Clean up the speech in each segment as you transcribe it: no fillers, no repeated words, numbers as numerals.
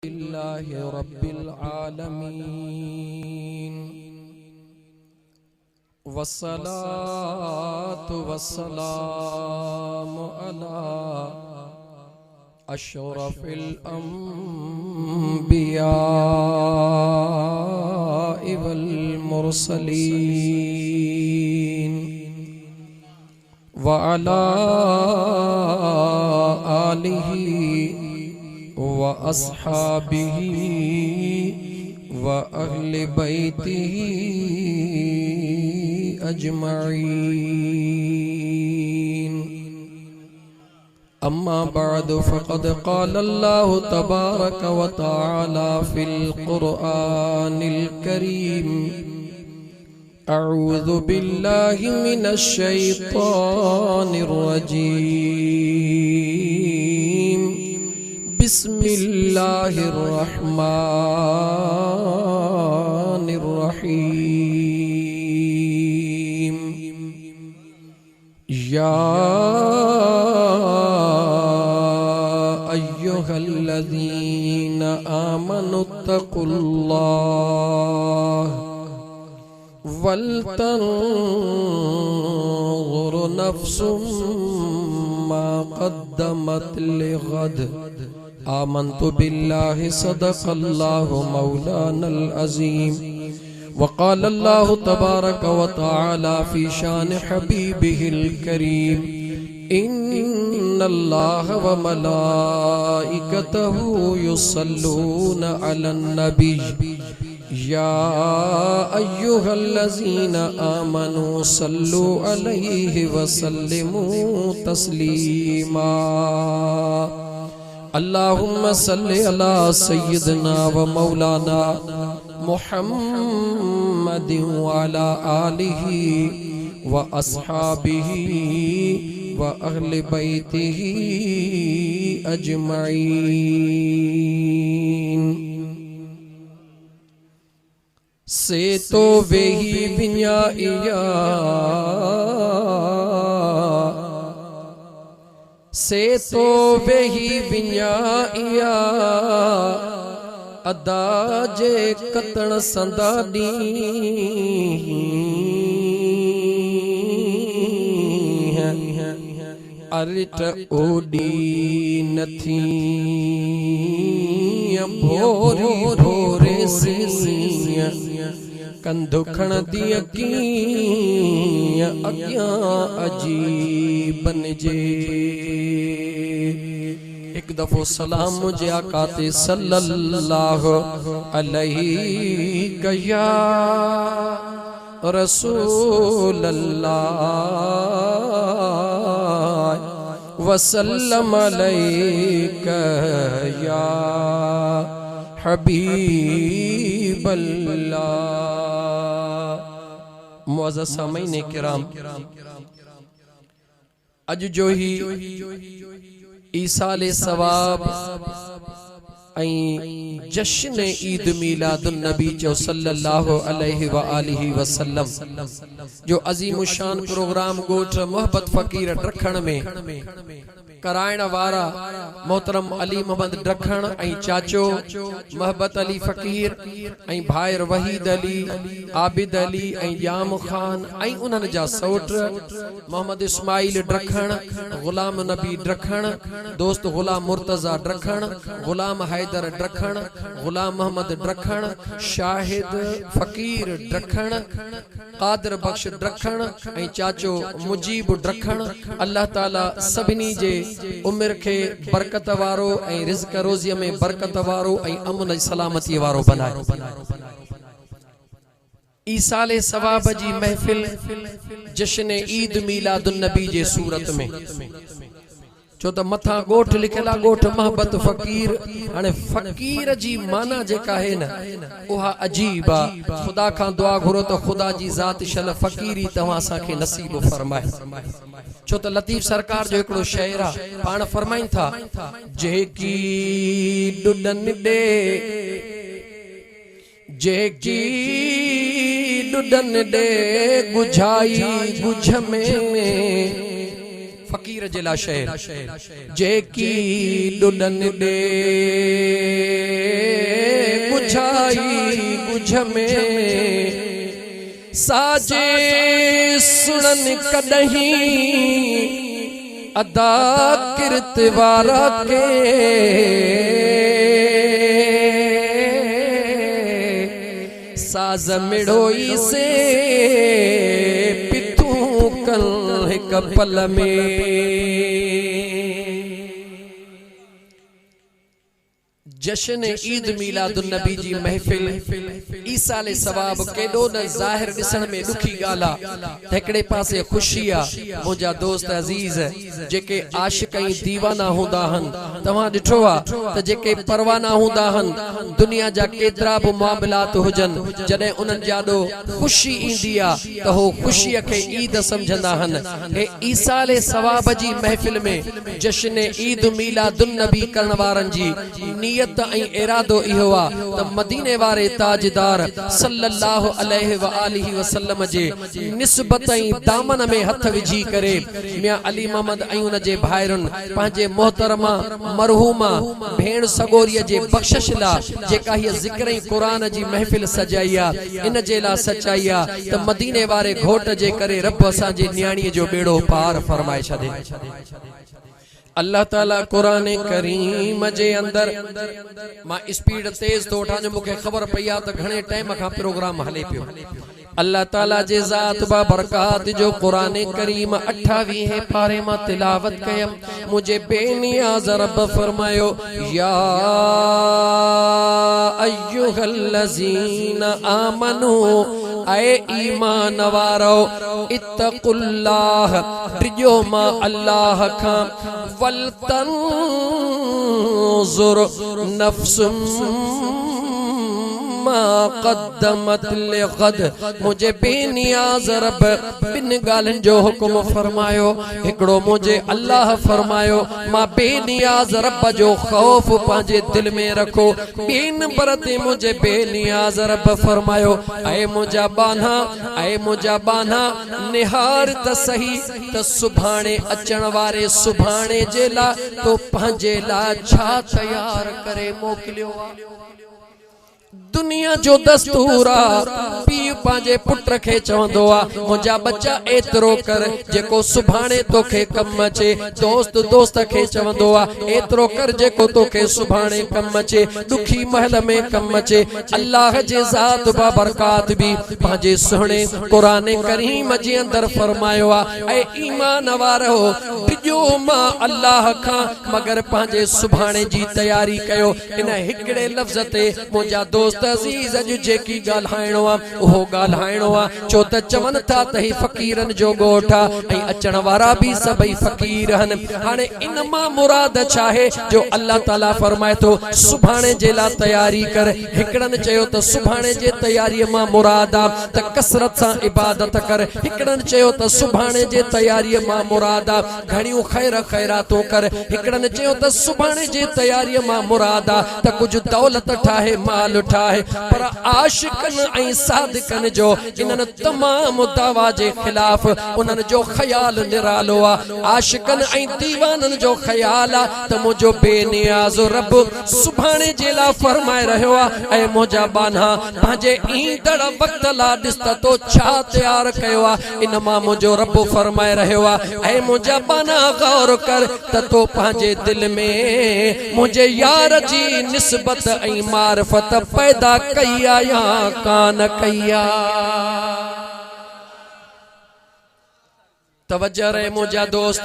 लिल्लाहि रब्बिल आलमीन वस्सलातु वस्सलामु अला अशरफिल अंबिया वल मुरसलीन व अला आलिहि व अस्हाबिही व अहले बैतिही अजमईन। अम्मा बअद फ़क़द क़ाल अल्लाहु तबारक व तआला फ़िल क़ुरआनिल करीम अऊज़ु बिल्लाहि मिनश शैतानिर रजीम बिस्मिल्लाहिर रहमानिर रहीम। या अय्युहल्लज़ीना आमनुत्तक़ुल्लाह वलतंज़ुर नफ्सुम मा क़द्दमत लिग़द। आमन्तु बिल्लाहि सदक़ल्लाहु मौलानल अज़ीम। वक़ाल अल्लाहु तबारक व तआला फ़ी शान हबीबिहिल करीम इन्नल्लाह व मलाइकतहु युसल्लूना अलन नबी या अय्युहल्लज़ीना आमनू सल्लु अलैहि व सल्लिमू तस्लीमा। अल्लाहुम्मा सल्लि अला सय्यिदना व मौलाना मुहम्मदिन व अला आलिहि व अस्हाबिही व अहले बैतिही अजमईन। से तो वेही विन्याइया से तो वेही विन्याइया अदा जे कतण संदानी अरिट ओडी नथी भोरी भोरे सिसिया कंधु खण दी अगियां अजीब बनजे। एक दफो सलाम मुझे आकाते सल्लल्लाहु अलैहि या रसूल अल्लाह वसल्लम अलैका या हबीब अल्लाह। मुअज़्ज़ज़ सामीन किराम, अज जो ही ईसाले सवाब जश्न ईद मीलादुन नबी चो सल्लल्लाहु अलैहि व आलिहि वसल्लम जो अजीम शान प्रोग्राम गोठ मोहब्बत फकीर ड्रखण में कराइण वारा मोहतरम अली मोहम्मद ड्रखण चाचो मोहब्बत अली फकीर भाइर वहीद अली आबिद अली याम खान उन्हनि जा सौट मोहम्मद इस्माइल ड्रखण, गुलाम नबी ड्रखण, दोस्त गुलाम मुर्तजा ड्रखण, गुलाम हैदर ड्रखण, गुलाम मोहम्मद ड्रखण, शाहिद फकीर ड्रखण, कादिर बख्श ड्रखण चाचो मुजीब ड्रखण। अल्लाह ताला सभिनी जे उम्र के बरकत वारो रिज़्क़ रोज़ीअ में बरकत वारो अमन सलामती वारो बनाए। ईसाले सवाब जी महफिल जश्न ईद मीलादुन नबी जे सूरत में छो त मथा गोठ लिखला गोठ मोहब्बत फकीर। हाणे फकीर जी माना जेका है न उहा अजीब आ। खुदा खां दुआ घुरो तो खुदा जी ज़ात शल फकीरी तव्हां असांखे नसीब फरमाए। छो त लतीफ़ सरकार जो एकड़ो शेर आ, पाण फरमाइन था जेकी डुडन दे जेकी डुडन दे गुझाई गुझ में फकीर जिला शेर जेकी दुल्हन दे गुझाई गुझ में साजे सुनन कदहीं अदा किरत वारा के साज मिड़ोई से पितू कल हिक पल में जश्न ईद मिलादुन नबी जी महफिल ईसाले सवाब केडो न ज़ाहिर दिसण में दुखी गाला एकड़े पासे खुशी आ मुजा दोस्त अजीज जेके आशिक ऐं दीवाना हुंदा हन तवा डिठो आ त जेके परवाना हुंदा हन दुनिया जा केतरा भी मामलात हुजन जडे उनन जाडो खुशी इंदी आ त हो खुशी के ईद समझंदा हन हे ईसाले सवाब जी महफिल में जश्न ईद मिलादुन नबी करण वारन जी नियत इरादो इहो आ त मदीने वारे ताजदार सल्लल्लाहु अलैहि व आलिहि वसल्लम जे निस्बत दामन में हथ विझी करे मियां अली मोहम्मद ऐं उन जे भाइरन पंहिंजे मोहतरमा मरहूमा भेण सगोरीअ जे बख्शिश ला जेका हिय ज़िक्र क़ुरान जी महफिल सजाई आ इन जे ला सचाई आ त मदीने वारे घोट जे करे रब असां जे न्याणीअ जो बेड़ो पार फरमाए छॾे अल्लाह ताला कुरान करीम जे अंदर मां स्पीड तेज तो उठा जो मुखे खबर पई आ त घणे टाइम का प्रोग्राम हले पियो अल्लाह ताला जे ज़ात बा बरकात जो कुरान करीम 28 पारे मां तिलावत कयम मुझे बेनियाज़ रब फरमायो या अय्युहल्लज़ीना आमनू आए ईमान वारो इत्तकुल्लाह डिजो मा अल्लाह का वल्तंजुर नफ्सुम मा क़द्दमत लिग़द मुझे बेनियाज़ रब बिन गालन जो हुक्म फरमायो एकड़ो मुझे अल्लाह फरमायो मां बेनियाज़ रब जो खौफ पांजे दिल में रखो बे नंबर ते मुझे बेनियाज़ रब फरमायो ऐ मुझा बाना निहार त सही त सुभाणे अचण वारे सुभाणे जे ला तो पांजे ला छा तैयार करे मोकलियो दुनिया जो दस्तूर आ पी पांजे पुत्र के चवंदो आ मुझा बच्चा एतरो कर जेको सुभाणे तोखे कम अचे दोस्त के चवंदो आ एतरो कर जेको तोखे सुभाणे कम अचे दुखी महल में कम अचे अल्लाह जे ज़ात बा बरकात भी पांजे सुहणे कुरान करीम जे अंदर फरमायो आ ऐ ईमान वारो डिजो मां अल्लाह का मगर पांजे सुभाणे जी तैयारी कयो इन हिकड़े लफ्ज ते मुझा दोस्त अजीज अज जेकी गाल्हाइणो आ ओहो गाल्हाइणो आ छो त चवन था त ही फकीरन जो गोठा ऐं अचण वारा भी सभई फकीर हन हाणे इन मां मुराद चाहे जो अल्लाह ताला फरमाए तो सुभाणे जे ला तैयारी कर हिकड़न चयो त सुभाणे जे तैयारी मां मुराद आ त कसरत सा इबादत कर हिकड़न चयो त सुभाणे जे तैयारी मां मुराद आ घणियों खैर खैरातो कर हिकड़न चयो त सुभाणे जे तैयारी मां मुराद आ त कुछ दौलत ठाहे माल ठाहे पर आशिकन ऐं सादिकन जो इनन तमाम दावा जे खिलाफ उनन जो ख्याल निरालो आ आशिकन ऐं दीवानन जो ख्याल आ त मुझो बेनियाज़ रब सुभाणे जे ला फरमाए रहियो आ ऐ मुझा बाना पंहिंजे ईंदड़ वक्त ला ॾिस त तो छा तैयार कयो आ इन मां मुझो रब फरमाए रहियो आ ऐ मुझा बाना गौर कर त तो पंहिंजे दिल में मुझे यार जी निस्बत ऐं मारिफत पैदा कया या कान कया तवज्जो रहे मुझा दोस्त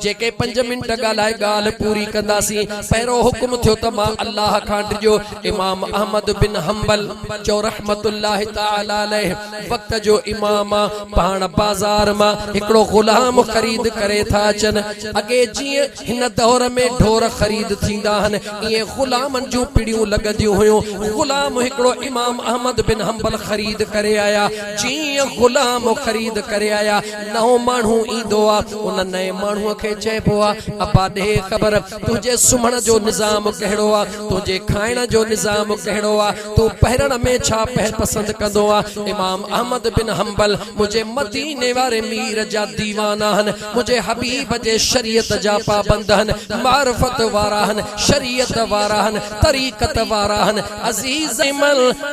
जेके 5 मिनट गालाए गाल पूरी कंदासी पहिरो हुक्म थियो त मां अल्लाह खां डिजो इमाम अहमद बिन हंबल जो रहमतुल्लाह तआला अलैह वक्त जो इमाम पाण बाजार मां एकड़ो गुलाम खरीद करे था अचन अगे जी हिन दौर में ढोर खरीद थींदा हन ये गुलामन जो पीड़ियों लगदियूं हुयो गुलाम एकड़ो इमाम अहमद बिन हंबल खरीद करे आया जी गुलाम खरीद करे आया नौ माण्हू ईंदो आ उन नए माण्हूअ खे चइबो आ अब्बा ॾे ख़बर तुंहिंजे सुम्हण जो निज़ाम कहिड़ो आ, तुंहिंजे खाइण जो निज़ाम कहिड़ो आ, तूं पहिरण में छा पसंद कंदो आ। इमाम अहमद बिन हंबल मुझे मदीने वारे मीर जा दीवाना हन, मुझे हबीब जे शरीयत जा पाबंद हन, मारफत वारा हन, शरीयत वारा हन, तरीक़त वारा हन। अजीज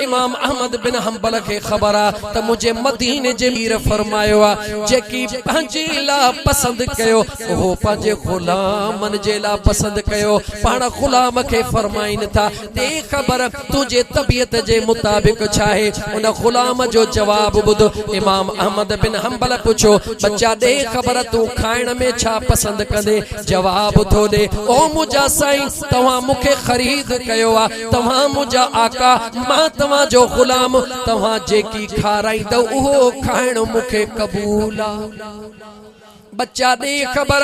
इमाम अहमद बिन हंबल खे ख़बर आ त मुझे मदीने जे मीर फरमायो आ जेकी पंहिंजे लाइ पसंद कयो उहो पंहिंजे ग़ुलामन जे लाइ पसंद कयो। पाण ग़ुलाम खे फरमाइनि था दे ख़बर तुंहिंजे तबियत जे मुताबिक़ छा आहे। उन ग़ुलाम जो जवाब ॿुधो। इमाम अहमद बिन हंबल पुछो बच्चा दे ख़बर तूं खाइण में छा पसंद कंदे। जवाब थो ॾे ओ मुंहिंजा साईं तव्हां मूंखे ख़रीद कयो आ, तव्हां मुंहिंजा आका मां तव्हां जो ग़ुलाम, तव्हां जेकी खाराईंदव उहो खाइण मूंखे क़बूल आ। बच्चा दे ख़बर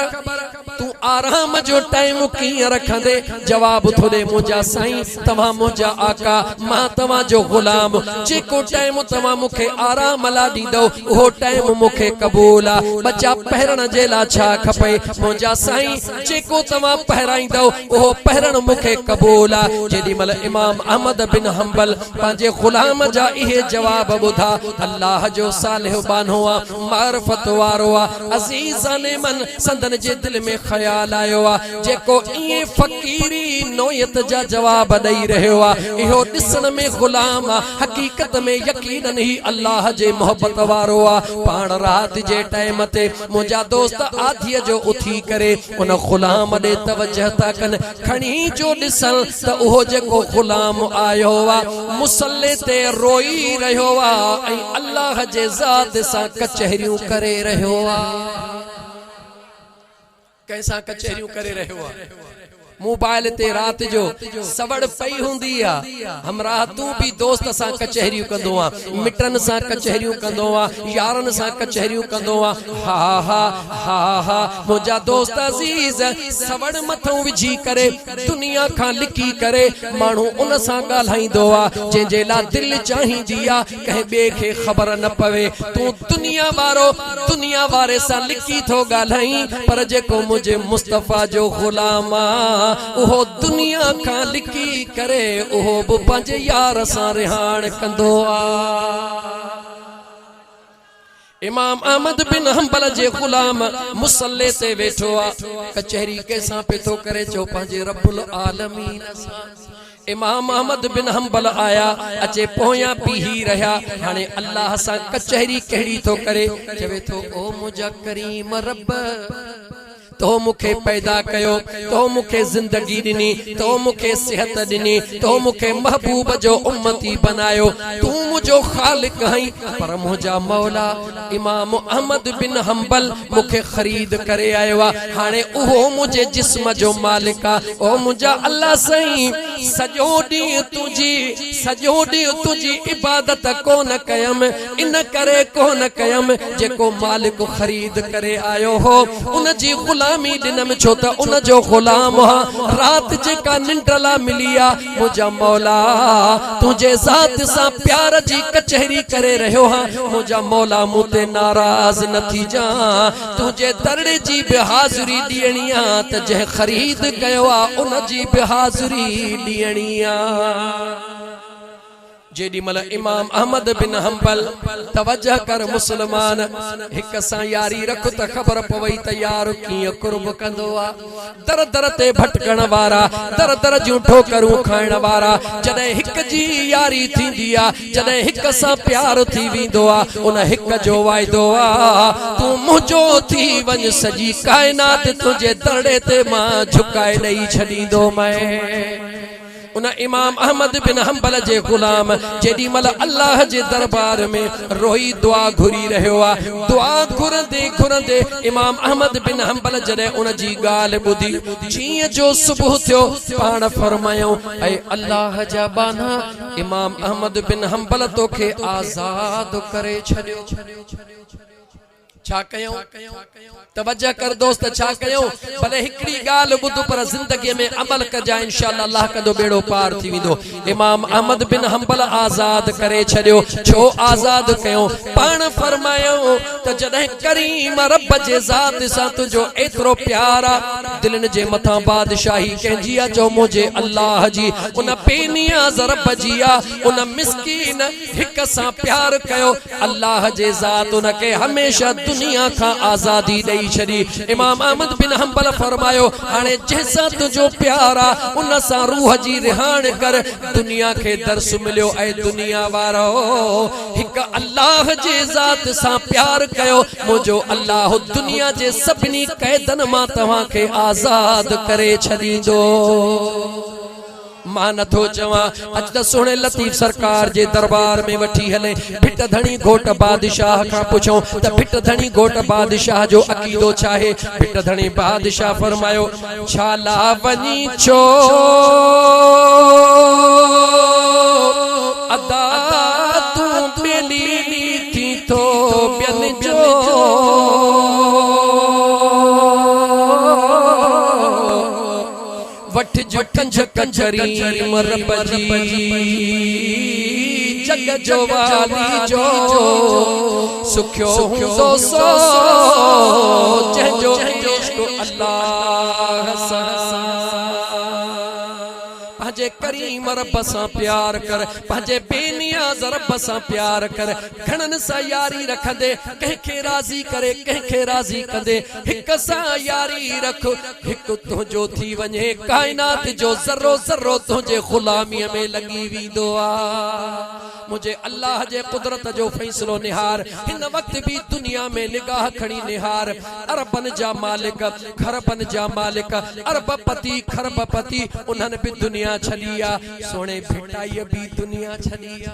तू आराम जो टाइम कीअं रखंदे। जवाब थो ॾे मुंहिंजा साईं तव्हां मुंहिंजा आका मां तव्हां जो ग़ुलाम, जेको टाइम तव्हां मूंखे आराम लाइ ॾींदव उहो टाइम मूंखे क़बूल आ। बच्चा पहिरण जे लाइ छा खपे। मुंहिंजा साईं जेको तव्हां पहिराईंदव उहो पहिरण मूंखे क़बूल आ। जेॾी महिल इमाम अहमद बिन हंबल पंहिंजे ग़ुलाम जा इहे जवाब ॿुधा अल्लाह जो सालिह बानो आ, मारफत वारो आ। अज़ीज़ मन संदन जे दिल में ख्याल आयो आ जेको इए फकीरी नोयत जा जवाब ॾेई रहियो आ इहो ॾिसण में ग़ुलाम आ, हकीकत में यकीनन ही अल्लाह जे मोहब्बत वारो आ। पाण रात जे टाइम ते मुंहिंजा दोस्त आधीअ जो उथी करे उन ग़ुलाम ॾे तवजह था कनि, खणी जो ॾिसण त उहो जेको ग़ुलाम आयो आ मुसल्ले ते रोई रहियो आ ऐं अल्लाह जे ज़ात सां कचहरियूं करे रहियो आ। कैसा कचहरियूं करे रहियो आ। मोबाइल ते रात जो सवड़ पई हुंदी आ, हमरा तू भी दोस्त सां कचहरियूं कंदो आ, मिटन सां कचहरियूं कंदो आ, यारन सां कचहरियूं कंदो आ। हा हा हा हा मुंहिंजा दोस्त अजीज सवड़ मथों विझी करे दुनिया खां लिकी करे माण्हू उन सां ॻाल्हाईंदो आ जंहिंजे लाइ दिलि चाहींदी आ कंहिं ॿिए खे ख़बर न पवे। तूं दुनिया वारो दुनिया वारे सां लिकी थो ॻाल्हाई पर जेको मुंहिंजे मुस्तफ़ा जो ग़ुलाम आ उहो दुनिया खां लिकी करे उहो बि पंहिंजे यार सां रिहाण कंदो आ। इमाम अहमद बिन हंबल जे ग़ुलाम मुसल्ले ते वेठो आ, कचहरी कंहिंसां पे थो करे चो पंहिंजे रब्बुल आलमीन सां। इमाम अहमद बिन हंबल आया अचे पोयां बीही रहिया, हाणे अल्लाह सां कचहरी कहिड़ी थो करे। चवे थो ओ मुंहिंजा करीम रब तो मुखे पैदा कयो, तो मुखे जिंदगी दिनी, तो मुखे सेहत दिनी, तो मुखे महबूब जो उम्मती बनायो, तू मुझो खालिक हई। पर मुझा मौला इमाम अहमद बिन हंबल मुखे खरीद करे आयो आ, हाणे उहो मुझे जिस्म जो मालिक आ। ओ मुझा अल्लाह सही सजो डी तुझी इबादत कोन कयम, इन करे कोन कयम जेको मालिक खरीद करे आयो हो उन जी गुलामी दिनम छो त उन जो गुलाम हा। रात जेका निंडला मिलिया मुझा मौला तुझे जात सा प्यार जी कचहरी करे रहियो हा। मुझा मौला मुते नाराज न थी जा, तुझे दरड़े जी बि हाज़िरी ॾियणी आ त जंहिं खरीद कयो आ उन जी बि हाज़िरी ॾियणी आ। जेडी मल इमाम अहमद बिन हंबल तवज्जह कर मुसलमान हिक सां यारी रख त खबर पवई त यार कीअं कुर्ब कंदो आ। दर दर ते भटकण वारा, दर दर जूं ठोकरूं खाइण वारा, जॾहिं हिक जी यारी थींदी आ, जॾहिं हिक सां प्यार थी वेंदो आ, उन हिक जो वाइदो आ तूं मुंहिंजो थी वञ सॼी काइनात तुंहिंजे दरड़े ते मां झुकाए ॾेई छॾींदो मैं। उन इमाम अहमद बिन हंबल जे गुलाम जेडी मल अल्लाह जे दरबार में रोई दुआ घुरी रहियो आ, दुआ घुरंदे घुरंदे इमाम अहमद बिन हंबल जॾहिं उन जी ॻाल्हि ॿुधी जीअं जो सुबुह थियो पाण फरमायो ऐ अल्लाह जा बाना इमाम अहमद बिन हंबल तोखे आज़ाद करे छॾियो। छा कयूं तवज्जो कर दोस्त छा कयूं भले हिकड़ी गाल बुध पर जिंदगी में अमल कजा इंशाअल्लाह अल्लाह कदो बेड़ो पार थी विंदो। इमाम अहमद बिन हंबल आजाद करे छड़ियो छो आजाद कयो पान फरमायो त जदे करीम रब जे जात सा तुजो एतरो प्यारा दिलन जे मथा बादशाही कंजिया जो मुझे अल्लाह जी उन पेनिया रब जिया उन मिस्कीन हिक सा प्यार कयो अल्लाह जे जात उन के हमेशा दुनिया का आजादी दई छड़ी। इमाम अहमद बिन हंबल फरमायो हाने जैसा तुझो प्यारा उन सा रूह जी रिहान कर दुनिया के दर्श मिलियो ऐ दुनिया वारो हिक अल्लाह जे जात सा प्यार कयो मुझो अल्लाह दुनिया जे सबनी कैदन मा तवा के आजाद करे छदींदो। मां नथो चवा अज त सुणे लतीफ सरकार जे दरबार में वठी हले भिट धणी घोट बादशाह का पुछो त भिट धणी घोट बादशाह जो अकीदो चाहे भिट धणी बादशाह फरमायो छाला वनी छो अदा तू बेली थी तो बियन जो वठ जो कंज कंजरी रब जी जग जो वाली जो सुख्यो हुंदो सो जंहिंजो इश्क अल्लाह सा पंहिंजे करीम रब सां प्यार कर पंहिंजे बेनियाज़ रब सां प्यार कर घणनि सां यारी रखंदे कंहिंखे राज़ी करे कंहिंखे राज़ी कंदे हिक सां यारी रख हिक तुंहिंजो थी वञे काइनात जो ज़र्रो ज़र्रो तुंहिंजे ग़ुलामीअ में लॻी वेंदो आहे। मुझे अल्लाह जे कुदरत जो फैसलो निहार इन वक्त भी दुनिया में निगाह खड़ी निहार अरबन जा मालिक खरबन जा मालिक अरबपति खरबपति उन्हनि भी दुनिया छलिया सोने भिटाई भी दुनिया छलिया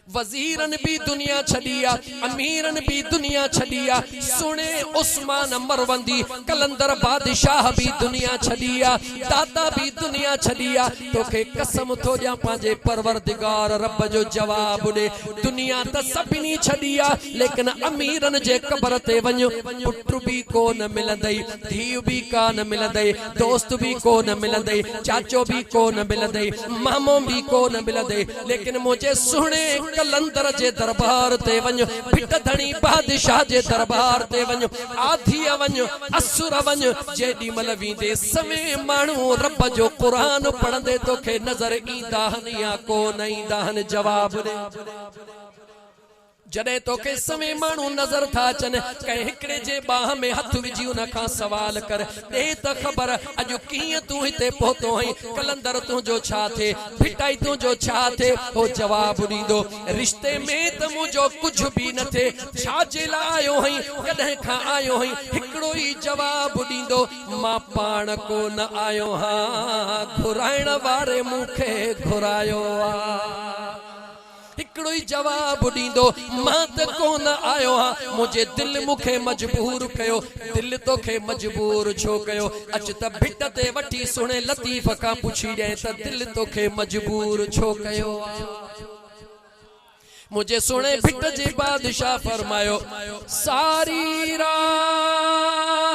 वजीरन भी दुनिया छलिया अमीरन भी दुनिया छलिया सुने उस्मान मरवंदी कलंदर बादशाह भी दुनिया छलिया दादा भी दुनिया छलिया तोखे कसम थो जा पांजे परवरदिगार रब जो जवाब दे दुनिया त सभिनी छलिया लेकिन अमीरन जे कब्र ते वञो पुट भी कोन मिलंदई धीउ भी कान मिलंदई दोस्त भी कोन मिलंदई चाचो भी कोन मिलंदई मामो भी कोन मिलंदई लेकिन मुझे सुने कलंदर जे दरबार ते वञो भिट धणी बादशाह जे दरबार ते वञो आधी वञो असुर वञो जेडी मल वींदे समय माण्हू रब जो कुरान पढ़ंदे तोखे नजर ईंदा आहिनि या कोन ईंदा आहिनि जवाब दे जडे तोखे समय माण्हू नजर था अचनि कंहिं हिकिड़े जे बाह में हथ विझी उन खां सवाल कर ॾे त ख़बर अॼु कीअं तूं हिते पहुतो आहीं कलंदर तुंहिंजो छा थे भिटाई तुंहिंजो छा थे हो जवाब ॾींदो रिश्ते में त मुंहिंजो कुझु बि न थे छा जे लाइ आयो आहीं कॾहिं खां आयो आहीं हिकिड़ो ई जवाब ॾींदो मां पाण कोन आयो हां घुराइण वारे मूंखे घुरायो आहे हिकिड़ो ई जवाब ॾींदो मां त कोन आयो हां मुंहिंजे दिल मूंखे मजबूर कयो दिल तोखे मजबूर छो कयो अच त भिट ते वठी सुणे लतीफ खां पुछी ॾे त दिल तोखे मजबूर छो कयो मुझे सुने भिट जे बादशाह फरमायो सारी रात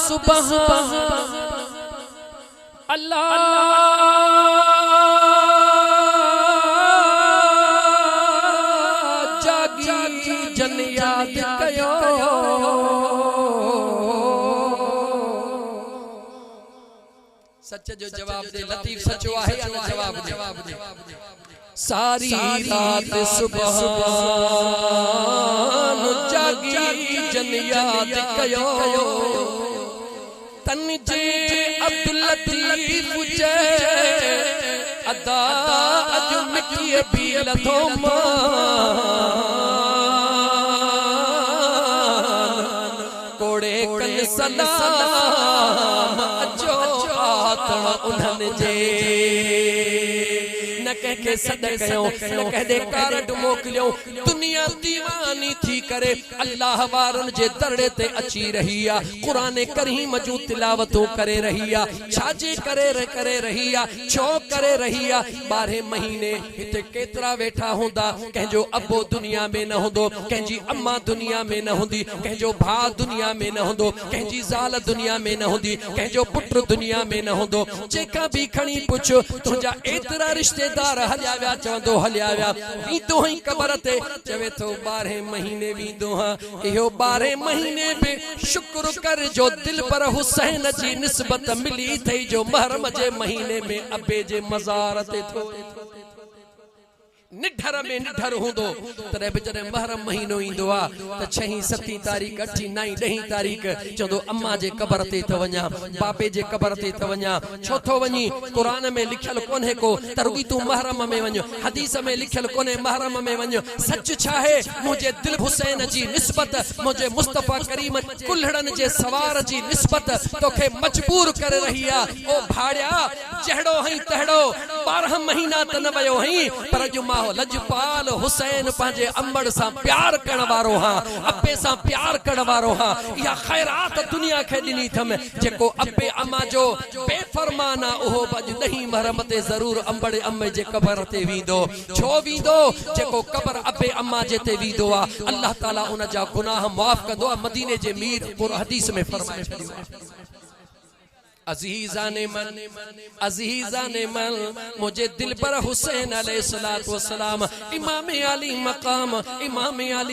सुबह अल्लाह जन याद कयो सच जो जवाब दे लतीफ सचो आहे या न जवाब दे सारी रात सुबह जागी जन याद कयो तन जे अब्दुल लतीफ जे अदा अज मिटी भी लथो सलाम अचो आत्मा उन्हनि जे न कंहिंखे सॾ कयो न कंहिंजे कारड मोकिलियो दुनिया दीवान कुर्बानी थी करे अल्लाह वारन जे दरड़े ते अची रही आ कुरान करीम जूं तिलावतों करे रही आ छाजे करे रही आ छो करे रही आ 12 महीने हिते केतरा वेठा हुंदा कंहिंजो अबो दुनिया में न हुंदो कंहिंजी अम्मा दुनिया में न हुंदी कंहिंजो भाउ दुनिया में न हुंदो कंहिंजी ज़ाल दुनिया में न हुंदी कंहिंजो पुट दुनिया में न हुंदो जेका भी खणी पुछ तुंहिंजा एतिरा रिश्तेदार हलिया विया चवंदो हलिया विया वींदो हई क़बर ते चवे थो 12 महीने वींदो हां इहो 12 महीने बि शुक्र कर जो दिल पर हुसैन जी निस्बत मिली थई जो महरम जे महीने में अबे जे मज़ार ते थो निढर में निढर हुंदो तरे बेचारे महरम महीनो इंदो आ त 6 7 तारीख 8 9 10 तारीख चंदो अम्मा जे कबर ते त वञा बाबे जे कबर ते त वञा छो थो वञी कुरान में लिखल कोन्हे को तरुगी तू महरम में वञ हदीस में लिखल कोन्हे महरम में वञ सच छा है मुझे दिल हुसैन जी निस्बत मुझे मुस्तफा करीम कुल्हड़न जे सवार जी निस्बत तोखे मजबूर करे रही आ ओ भाड़िया जहड़ो हई तहड़ो 12 महीना त न वयो हई पर जो लजपाल हुसैन पांजे अंबड़ सा प्यार करण वारो हां अब्बे सा प्यार करण वारो हां या खैरात दुनिया के दिनी थम जेको अब्बे अम्मा जो बेफरमाना ओहो बज नहीं महरम ते जरूर अंबड़े अम्मे जे कबर ते वींदो छो वींदो जेको कबर अब्बे अम्मा जे ते वींदो आ अल्लाह ताला उन जा गुनाह माफ कंदो आ मदीने जे मीर पुर हदीस में फरमाए छडियो अजीज़ाने मन मुझे दिल पर हुसैन अलैहिस्सलातु वस्सलाम इमाम आली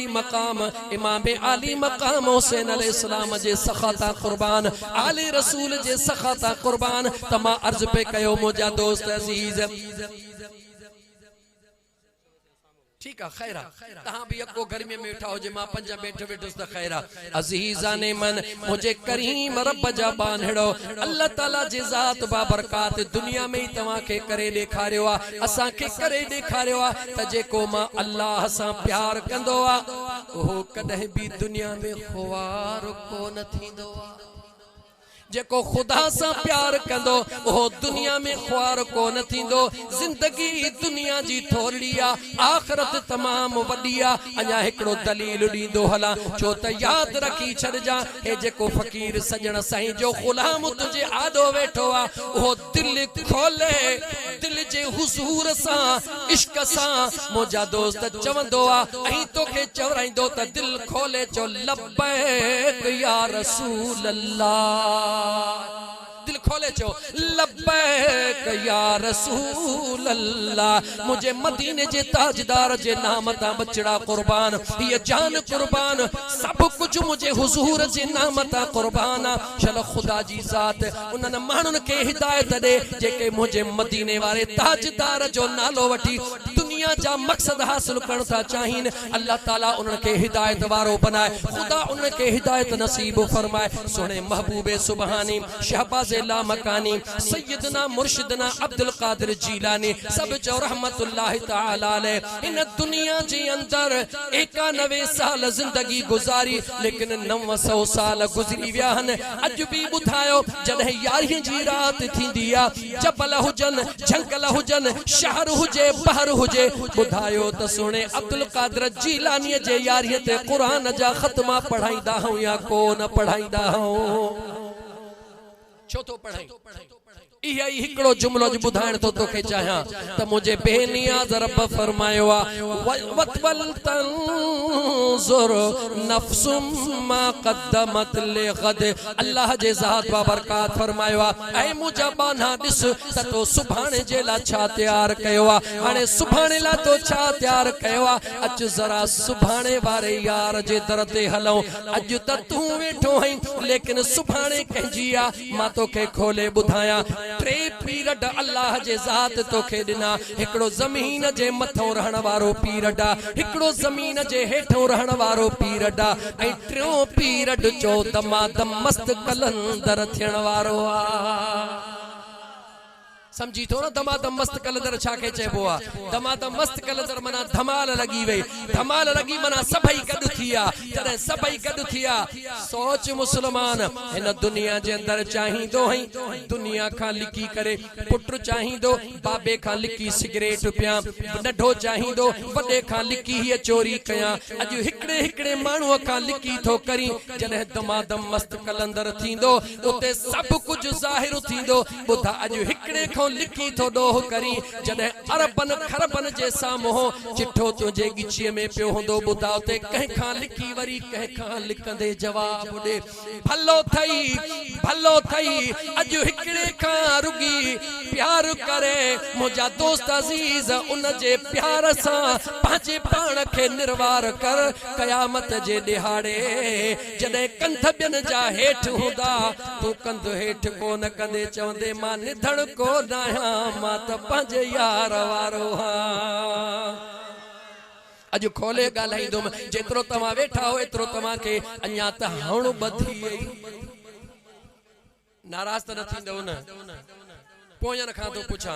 मकाम हुसैन अलैहिस्सलाम जे सखाता कुर्बान आले रसूल जे सखाता कुर्बान तमा अर्ज पे कयो मुझा दोस्त अजीज ठीक है खैरा तहां भी अको गर्मी में उठा हो जे मां 5 बैठे बैठोस त खैरा अजीज़ाने मन मुझे करीम रब जा बानड़ो अल्लाह ताला जे जात बाबरकात दुनिया में ही तवा के करे देखारियो आ असा के करे देखारियो आ त जेको मां अल्लाह सा प्यार कंदो आ ओहो कदे भी दुनिया में ख्वार को न थींदो आ जेको खुदा सा प्यार कंदो वो दुनिया में ख्वार को न थींदो जिंदगी दुनिया जी थोड़िया आखिरत तमाम वडिया अञा हिकड़ो दलील दींदो हला छो त याद रखी छड़जा ए जेको फकीर सजण साईं जो गुलाम तुझे आदो वेठो आ वो दिल खोले दिल जे हुजूर सा इश्क सा मुझा दोस्त चवंदो आ अहीं तोखे चवराइंदो त दिल खोले चो लब्बैक या रसूल अल्लाह दिल खोले चो लब्बैक या रसूल अल्लाह मुझे मदीने जे ताजदार जे नाम ता बचड़ा कुर्बान ये जान कुर्बान सब कुछ मुझे हुजूर जे नाम ता कुर्बान चलो खुदा जी जात उन्हन मानुन के हिदायत दे जेके मुझे मदीने वाले ताजदार जो नालो वठी दुनिया जा मकसद हासिल करण था चाहिन अल्लाह ताला उन्हन के हिदायत वारो बनाए खुदा उन्हन के हिदायत नसीब फरमाए सोने महबूबे सुबहानी शहबाज ला मकानी सैयदना मुर्शिदना अब्दुल कादिर जीलानी सब जो रहमतुल्लाह तआला अलैह इन दुनिया जे अंदर 91 साल जिंदगी गुजारी लेकिन 900 साल गुजरी विया हन अज भी बुधायो जडे यारी जी रात थींदी आ जबल हुजन जंगल हुजन शहर हुजे बहर हुजे बुधायो त सुने अब्दुल कादिर जीलानी जे यारी ते कुरान जा खत्मा पढ़ाईंदा हूं या को न पढ़ाईंदा हूं चौथो पढ़ाई इहा ही हिकड़ो जुमलो ज बुधाइण तो तोखे चाहियां त मुझे बेनियाज रब फरमायो आ वतवल तंजुर नफ्सुम मा कद्दमत लिगद अल्लाह जे ज़ात बाबरकात फरमायो आ ऐ मुझा बाना दिस त तो सुभाणे जे ला छा तैयार कयो आ हाने सुभाणे ला तो छा तैयार कयो आ अच जरा सुभाणे वारे यार जे दर ते हलऊं अज त तू वेठो हई लेकिन सुभाणे कंहिंजी आ मां तोखे खोले बुधाया 3 पीरियड अल्लाह जे ज़ात तोखे दिना हिकड़ो ज़मीन जे मथों रहण वारो पीरियड हिकड़ो ज़मीन जे हेठों रहण वारो पीरियड ऐं 3 पीरियड चो दमादम मस्त कलंदर थियण वारो आ समझी थो ना दमादम मस्त कलंदर छा के चइबो आ दमादम मस्त कलंदर मना धमाल लगी वई धमाल लगी मना सभई गॾु थिया जॾहिं सभई गॾु थिया सोच मुसलमान हिन दुनिया जे अंदर चाहींदो हई दुनिया खां लिकी करे पुट चाहींदो बाबे खां लिकी सिगरेट पिया नढो चाहींदो वॾे खां लिकी हीअ चोरी कयां अॼु हिकिड़े हिकिड़े माण्हूअ खां लिकी थो करी जॾहिं दमादम मस्त कलंदर थींदो उते सभु कुझु ज़ाहिर थींदो ॿुधा अॼु हिकिड़े लिखी तो डोह करी जॾहिं अरबन खरबन जे साम्हूं चिठो तुंहिंजे गिचीअ में पियो हूंदो ॿुधा उते कंहिंखां लिखी वरी कंहिंखां लिखंदे जवाब ॾे भलो थई अॼु हिकिड़े खां रुगी प्यार करे मुंहिंजा दोस्त अज़ीज़ उन जे प्यार सां पंहिंजे पाण खे निर्वार कर क़यामत जे ॾिहाड़े जॾहिं कंध ॿियनि जा हेठि हूंदा तूं कंध हेठि कोन कंदे चवंदे मां निधड़ कोन मां त पंहिंजे यार वारो अॼु खोले ॻाल्हाईंदुमि जेतिरो तव्हां वेठा हो एतिरो तव्हांखे अञा त हण ॿधी नाराज़ त न थींदव न पोयन खां तो पुछां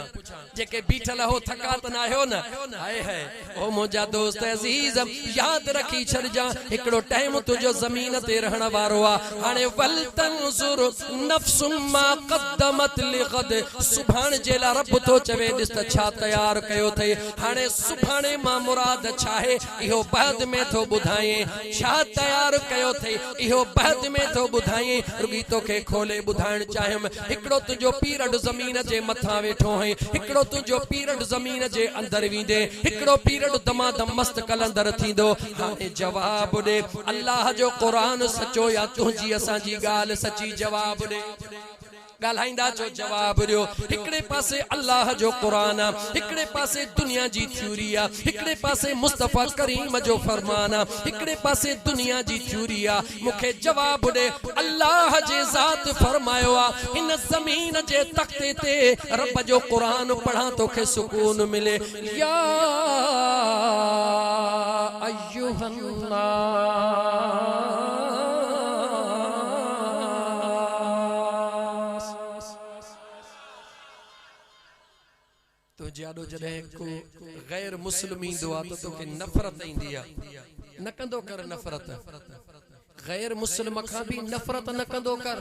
जेके बीठल हो थकात ना आयो न हाय हाय ओ मुंहिंजा दोस्त अज़ीज़ याद रखी छॾजा हिकिड़ो टाइम तुंहिंजो ज़मीन ते रहण वारो आ हाणे वल तंज़ुर नफ्सुम मा क़द्दमत लिग़द सुभाणे जे लाइ रब तो चवे ॾिस त छा तयार कयो अथई हाणे सुभाणे मां मुराद छा आहे इहो बाद में थो ॿुधाए छा तयार कयो अथई इहो बाद में थो ॿुधाए रुगी तोखे खोले ॿुधाइण चाहियुमि हिकिड़ो तुंहिंजो पीरियड ज़मीन जे मथा वेठो है हिकिड़ो तुंहिंजो पीरियड ज़मीन जे अंदर वेंदे हिकिड़ो पीरियड दमादम मस्त कलंदर थींदो हाणे जवाब ॾे अल्लाह जो क़ुरान सचो या तुंहिंजी असांजी ॻाल्हि सची जवाब ॾे ॻाल्हाईंदा जो जवाब ॾियो हिकिड़े पासे अल्लाह जो क़ुरान आ हिकिड़े पासे दुनिया जी थ्योरी आ हिकिड़े पासे मुस्तफ़ा करीम जो फरमान आ हिकिड़े पासे दुनिया जी थ्योरी आ मूंखे जवाब ॾे अल्लाह जे ज़ात फरमायो आ हिन ज़मीन जे तख़्ते ते रब जो क़ुरान पढ़ा तोखे सुकून मिले या अय्युहन तो जाडो जॾहिं को गैर मुस्लिम ईंदो आहे त तोखे नफ़रत ईंदी आहे न कंदो कर नफ़रत गैर मुस्लिम खां भी नफ़रत न कंदो कर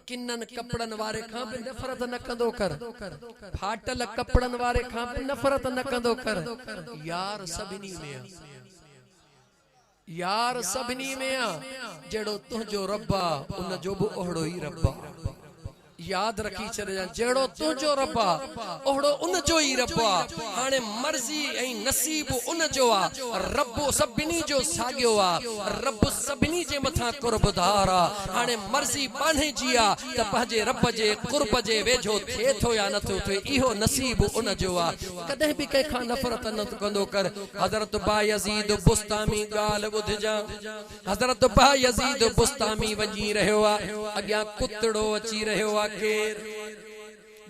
किन्नन कपड़न वारे खां भी नफ़रत न कंदो कर फाटल कपड़न वारे खां भी नफ़रत न कंदो कर यार सभिनी में आहे यार सभिनी में आहे जहिड़ो तुंहिंजो रब आहे उन जो बि ओहिड़ो ई रब आहे याद रखी छॾिजां जहिड़ो तुंहिंजो रब आहे ओहिड़ो उन जो ई रब आहे हाणे मर्ज़ी ऐं नसीब उन जो आहे रब सभिनी जो साॻियो आहे रब सभिनी जे मथां कुर्बदार आहे हाणे मर्ज़ी पाणे जी आहे त पंहिंजे रब जे कुर्ब जे वेझो थिए थो या नथो थिए इहो नसीब उन जो आहे कॾहिं बि कंहिंखां नफ़रत न कंदो कर हज़रत बायज़ीद बुस्तामी ॻाल्हि ॿुधजां हज़रत बायज़ीद बुस्तामी वञी रहियो आहे अॻियां कुतड़ो अची रहियो आहे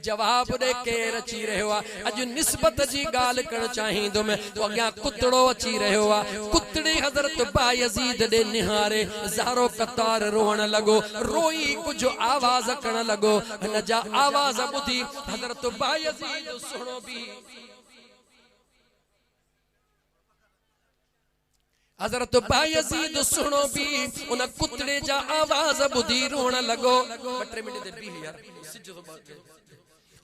जवाब दे केर अची रहियो आहे अॼु निस्बत जी ॻाल्हि करणु चाहींदुमि अॻियां कुतड़ो अची रहियो आहे कुतड़े हज़रत बायज़ीद ॾे निहारे ज़ारो कतार रोअण लॻो रोई कुझु आवाज़ करणु लॻो हिन जा आवाज़ ॿुधी हज़रत बायज़ीद सुहिणो बि हज़रत बायज़ीद सुनो भी उन कुतड़े जा आवाज बुधी रोण लगो 2 मिनट दे भी यार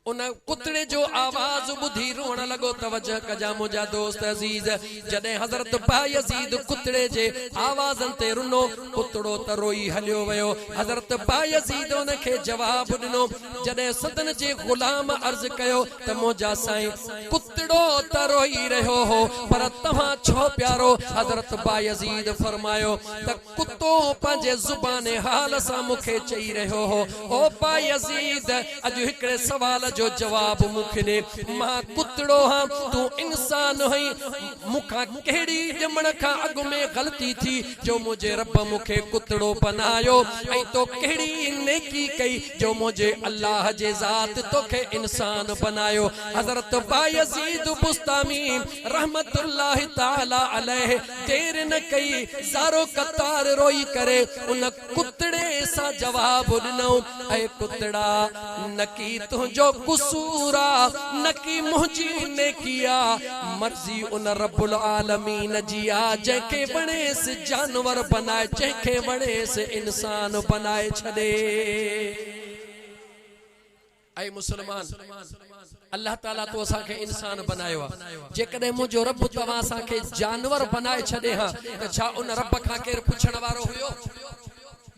उन कुतड़े जो आवाज बुधी रोण लगो तवज्जो कजा मुजा दोस्त अजीज जडे हज़रत बायज़ीद कुतड़े जे आवाजन ते रुनो कुतड़ो त रोई हलियो वयो हज़रत बायज़ीद उन के जवाब दिनो जडे सदन जे गुलाम अर्ज कयो त मुजा साईं कुतड़ो त रोई रहो हो पर तवा छो प्यारो हज़रत बायज़ीद फरमायो त कुतो पंजे जुबान हाल सा मुखे चई रहो हो ओ बायज़ीद अज हिकड़े सवाल जो जवाब मुखे दे मां कुतड़ो हां तू इंसान हई मुखा केड़ी जमण का अग में गलती थी जो मुझे रब मुखे कुतड़ो बनायो ऐ तो केड़ी नेकी कई जो मुझे अल्लाह जे जात तोखे इंसान बनायो हज़रत बायज़ीद बुस्तामी रहमतुल्लाह ताला अलैह देर न कई ज़ारो कतार रोई करे उन कुतड़े सा जवाब ॾिनो ऐ कुतड़ा नकी तुंहिंजो कुसूरा नकी मुंहिंजी नेकिया मर्ज़ी उन रब्बुल आलमीन जी आ जंहिंखे वणेसि जानवर बनाए जंहिंखे वणेसि इंसान बनाए छॾे। ऐ मुसलमान अल्लाह ताला तो असांखे इंसान बनायो आहे जेकॾहिं मुंहिंजो रब तव्हां असांखे जानवर बनाए छॾे हा त छा उन रब खां केरु पुछण वारो हुयो?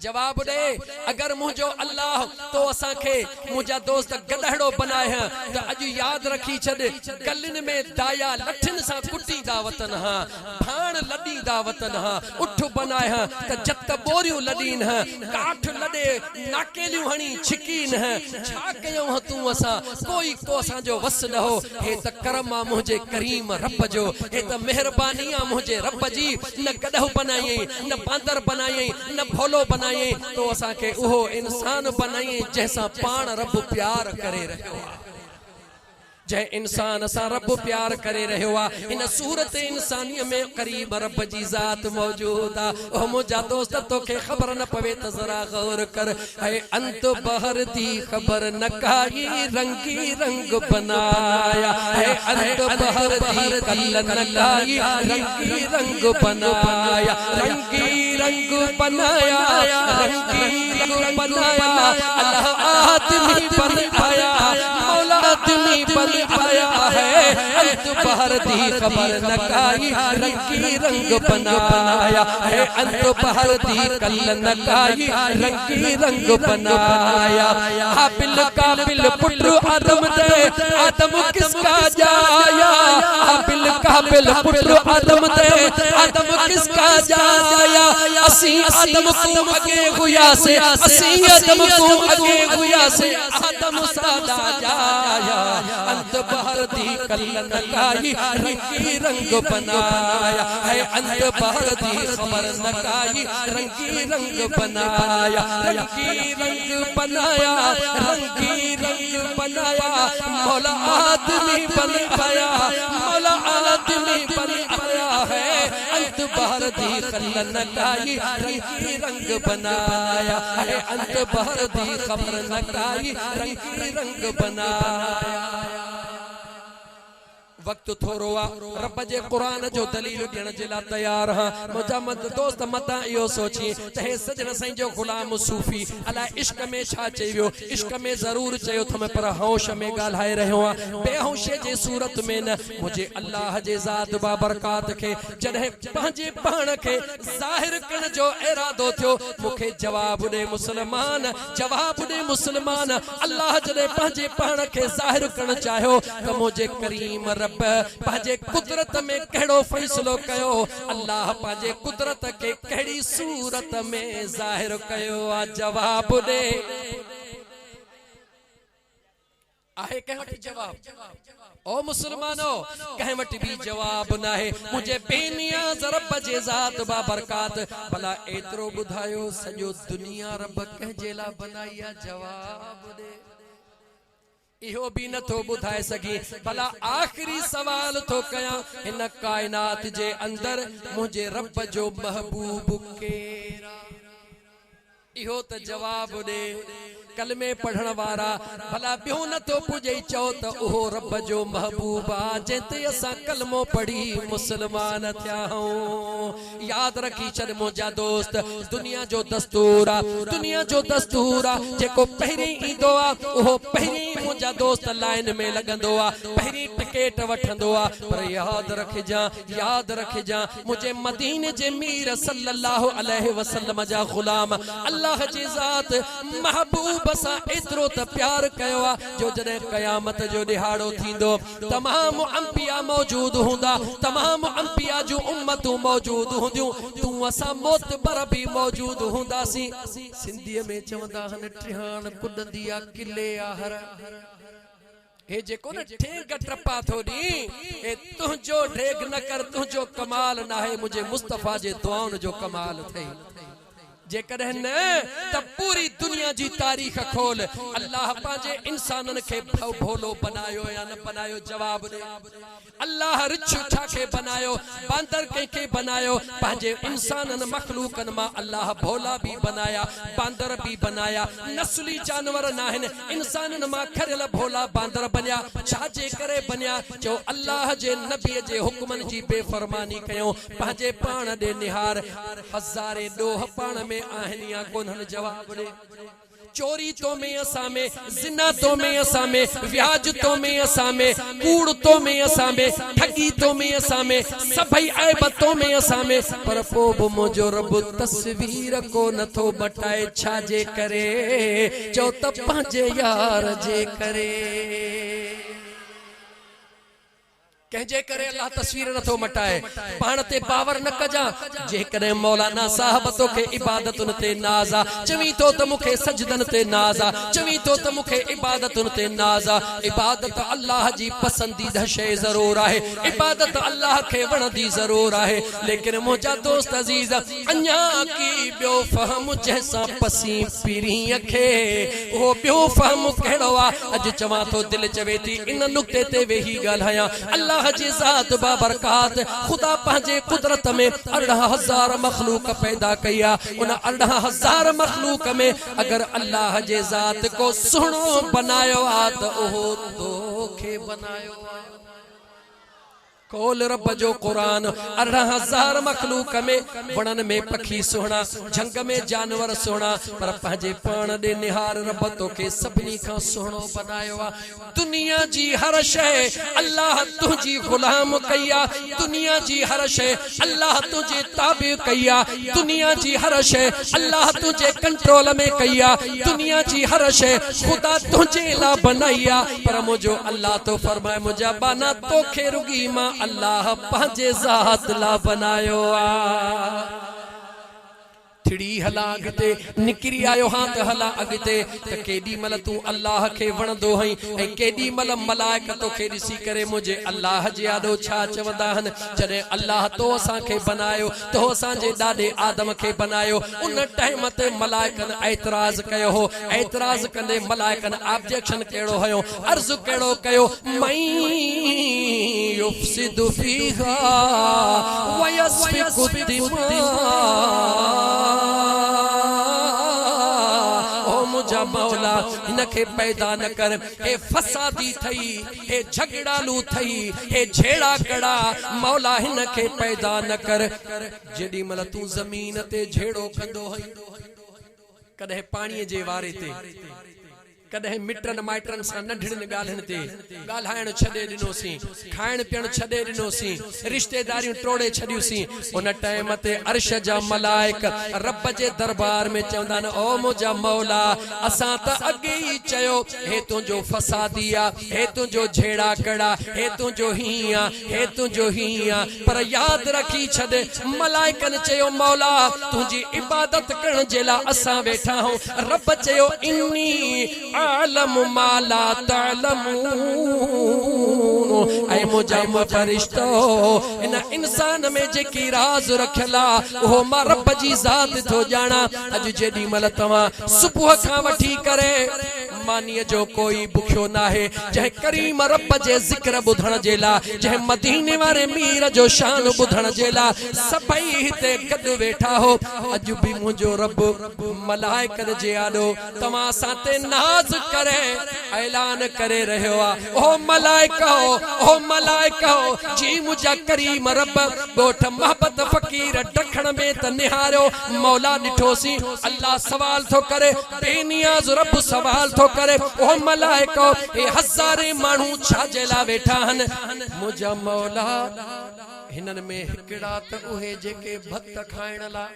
जवाब दे अगर मुझो अल्लाह तो असांखे मुझा दोस्त गदहड़ो बनाए हैं तो अज याद रखी छद गलिन में दाया लठन सा कुटी दा वतन हां भाण लडी दा वतन हां उठ बनाए हैं तो जत बोरियो लडीन हैं काठ लडे नाकेलियो हणी छिकीन हैं छा कयो ह तू असा कोई को असा जो वस न हो हे त करम मुझे करीम रब जो हे त मेहरबानी मुझे रब जी न गदह बनाई न बांदर बनाई न भोलो बनाई तो असा के उहो इंसान बनाई जैसा पान रब प्यार करे रहो जय इंसान असा रब प्यार करे रहो इन सूरत इंसानी में करीब रब जी जात मौजूद आ ओ मुझा दोस्त तो के खबर न पवे त जरा गौर कर है अंत बहर दी खबर न काई रंगी रंग बनाया है अंत बहर दी कल न काई रंगी रंग बनाया रंगी रंग बनाया रंगी रंग बनाया अल्लाह आदमी बनाया मौला आदमी बनाया है अंत बहर दी खबर न काई रंगी रंग बनाया है अंत बहर दी कल न काई रंगी रंग बनाया हाबिल काबिल पुत्र आदम दे आदम किसका जाया हाबिल काबिल पुत्र आदम दे आदम किसका जाया असी आदम को अगे हुआ से असी आदम को अगे हुआ से आदम सादा जाया अंत बहर दी कल न काई रंगी रंग बनाया है अंत बहर दी खबर न काई रंगी रंग बनाया रंगी रंग बनाया रंगी रंग बनाया मौला आदमी बनाया मौला आदमी बनाया है अंत बहर दी कल न काई रंगी रंग बनाया है अंत बहर दी खबर न काई रंगी रंग बनाया। वक्त थोरो आ रब जे कुरान जो दलील ॾियण जे लाइ तैयार हां मुंहिंजा दोस्त मतां इहो सोची त हे सजन साईं जो गुलाम सूफ़ी अलाए इश्क में छा चयो इश्क में ज़रूर चयो थम पर होश में ॻाल्हाए रहियो आहे बेहोशे जे सूरत में न मुझे अल्लाह जे ज़ात बाबरकात खे जॾहिं पंहिंजे पाण खे ज़ाहिर करण जो इरादो थियो मूंखे जवाब ॾे मुसलमान जवाब ॾे मुसलमान अल्लाह जॾहिं पंहिंजे पाण खे ज़ाहिर करण चाहियो त मुझे करीम रब पाजे कुदरत में केड़ो फैसलो कयो अल्लाह पाजे कुदरत के केड़ी सूरत में जाहिर कयो आ जवाब दे आहे कह वट जवाब ओ मुसलमानो कह वट भी जवाब ना है मुझे बेनियाज रब जे जात बाबरकात भला एतरो बुधायो सजो दुनिया रब कह जेला बनाया जवाब दे इहो भी न तो बुधाए सकी भला आखिरी सवाल तो कया इन कायनात जे अंदर मुझे रब जो महबूब केरा इहो त जवाब दे कलमे पढ़ण वारा भला बियो न तो पुजे चो त ओहो रब जो महबूबा जेते असा कलमो पढ़ी मुसलमान थिया हूं याद रखी छड़ मुझा दोस्त दुनिया जो दस्तूर आ जेको पहिरी ईंदो आ ओहो पहिरी मुझा दोस्त लाइन में लगंदो आ पहिरी टिकट वठंदो आ पर याद रख जा मुझे मदीने जे मीर सल्लल्लाहु अलैहि वसल्लम जा गुलाम अल्लाह जी जात महबूब बसा इतरो त प्यार कयो जो जने कयामत जो दिहाड़ो थींदो तमाम अंबिया मौजूद हुंदा तमाम अंबिया जो उम्मतू मौजूद हुंदियूं तू असा मोतबर भी मौजूद हुंदासी सिंधी में चवंदा हन टिहान कुडंदिया किले आहर हे जेको न ठेग टपा थोड़ी ए तुझो ढेग न कर तुझो कमाल ना है मुझे मुस्तफा जे दुआउन जो कमाल थई जेकॾहिं न त पूरी दुनिया जी तारीख़ खोल अल्लाह पंहिंजे इंसाननि खे भोलो बनायो या न बनायो जवाब दे। अल्लाह रिछ ठाके बनायो बांदर कंहिंखे बनायो पंहिंजे इंसाननि मखलूकनि मां अल्लाह भोला भी बनाया बांदर भी बनाया नस्ली जानवर न आहिनि इंसाननि मां खरियल भोला बांदर बनिया छाजे करे बनिया जो अल्लाह जे नबी जे हुक्मनि जी बेफरमानी कयो पंहिंजे पाण ॾे निहार हज़ारे ॾोह पाण में आहिनि या कोन्हनि जवाब ॾे। चोरी तो में असां में जिना तो में असां में व्याज तो में असां में कूड़ तो में असां में ठगी तो में असां में सभई ऐब तो में असां में पर पोइ बि मुंहिंजो रब तस्वीर को नथो मटाए छाजे करे चओ त पंहिंजे यार जे करे कंहिंजे करे अल्लाह तस्वीर नथो मटाए पाण ते बावर न कजा जेकॾहिं मौलाना साहब तोखे इबादतुनि ते नाज़ आहे चवी तो त मूंखे सजदनि ते नाज़ आहे चवी तो त मूंखे इबादतुनि ते नाज़ आहे इबादत अल्लाह जी पसंदीदा शइ ज़रूर आहे इबादत अल्लाह खे वणंदी ज़रूर आहे लेकिन मुंहिंजा दोस्त अज़ीज़ अञा की ॿियो फ़हम जंहिंसां पसी पीरीअ खे उहो ॿियो फ़हम कहिड़ो आहे अॼु चवां थो दिलि चवे थी इन नुक़्ते ते वेही ॻाल्हायां अल्लाह जी ज़ात बाबरकात खुदा पंहिंजे कुदरत में 18,000 मखलूक पैदा कया उन 18,000 मखलूक में अगर अल्लाह जे ज़ात को सुहिणो बनायो आ त उहो तोखे बनायो आ। खोल रब जो कुरान 18,000 मखलूक में वणन में पखी सुहिणा झंग में जानवर सुहिणा पर पंहिंजे पाण ॾे निहार रब तोखे सभिनी खां सुहिणो बनायो आहे। दुनिया जी हर शइ अल्लाह तुंहिंजी गुलाम कई आहे दुनिया जी हर शइ अल्लाह तुंहिंजे ताबे कई आहे दुनिया जी हर शइ अल्लाह तुंहिंजे कंट्रोल में कई आहे दुनिया जी हर शइ खुदा तुंहिंजे लाइ बनाई आहे पर मुंहिंजो अल्लाह तो फरमाए मुंहिंजा बाना तोखे रुगी मां अल्लाह पंहिंजे ज़ात ला बनायो आ। थिड़ी हला अॻिते निकिरी आयो हां त हला अॻिते त केॾी महिल तूं अल्लाह खे वणंदो हई ऐं केॾी महिल मलाइक तोखे ॾिसी करे मुंहिंजे अल्लाह जे आॾो छा चवंदा आहिनि जॾहिं अल्लाह तो असांखे बनायो तो असांजे ॾाॾे आदम खे बनायो उन टाइम ते मलाइकनि ऐतराज़ कयो हो ऐतराज़ कंदे मलाइकनि ऑब्जेक्शन कहिड़ो हुयो अर्ज़ कहिड़ो कयो मई युफ़्सिदु फ़ीहा व यस्फ़िकु दिमा मौला इनके पैदा न कर हे फसादी थई हे झगड़ालू थई हे झेड़ा कड़ा मौला इनके पैदा न कर। जेडी मल तू जमीन ते झेड़ो कंदो हई कदे पानी जे वारे ते कदे मिटन माइटन सा नंढड़न गालन ते गालहायण छडे दिनोसी खायण पियण छडे दिनोसी रिश्तेदारियों तोड़े छडियोसी उन टाइम ते अर्श जा मलाइक रब जे दरबार में चवंदा न ओ मुजा मौला असा त अगे ही चयो हे तुजो फसादिया हे तुजो झेड़ा कड़ा हे तुजो हिया हे तुजो हिया पर याद रखी छडे मलाइकन चयो मौला तुजी इबादत करण जेला असा बैठा हो रब चयो इन्नी आलम माला तालमून ऐ मुजाम फरिश्तो इन इंसान में जेकी राज रखला वो मां रब जी जात थो जाना। अज जेडी मल तवा सुबह का वठी करे मानिय जो कोई भुखियो ना है जह करीम रब जे जिक्र बुधण जेला जह मदीने वाले मीर जो शान बुधण जेला सभई हिते गद वेठा हो अज भी मुझो रब मलाइकन जे आडो तमा साते नाज करे ऐलान करे रहो ओ मलाइको जी मुझा करीम रब गोठ मोहब्बत फकीर डखण में त निहारो मौला निठोसी अल्लाह सवाल थो करे बेनियाज रब सवाल थो करे ओ मलाइको ए हज़ारे मानू छा जेला वेठा हन मुझा मौला हिनन में हिकड़ा त उहे जेके भत खाइण ला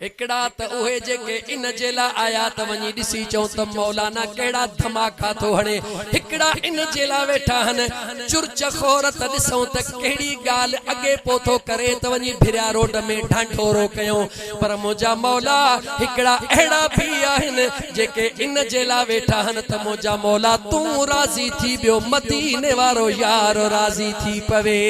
एकड़ा त उहे जेके इन जेला आया त वनी दिसी चौ त मौलाना केड़ा धमाका थो हणे एकड़ा इन जेला वेठा हन चुरच खोर त दिसो त केड़ी गाल अगे पोथो करे त वनी भिरिया रोड में ढांठोरो कयो पर मुजा मौला एकड़ा एड़ा भी आहिन जेके इन जेला वेठा हन त मुजा मौला तू राजी थी बियो मदीने वारो यार राजी थी पवे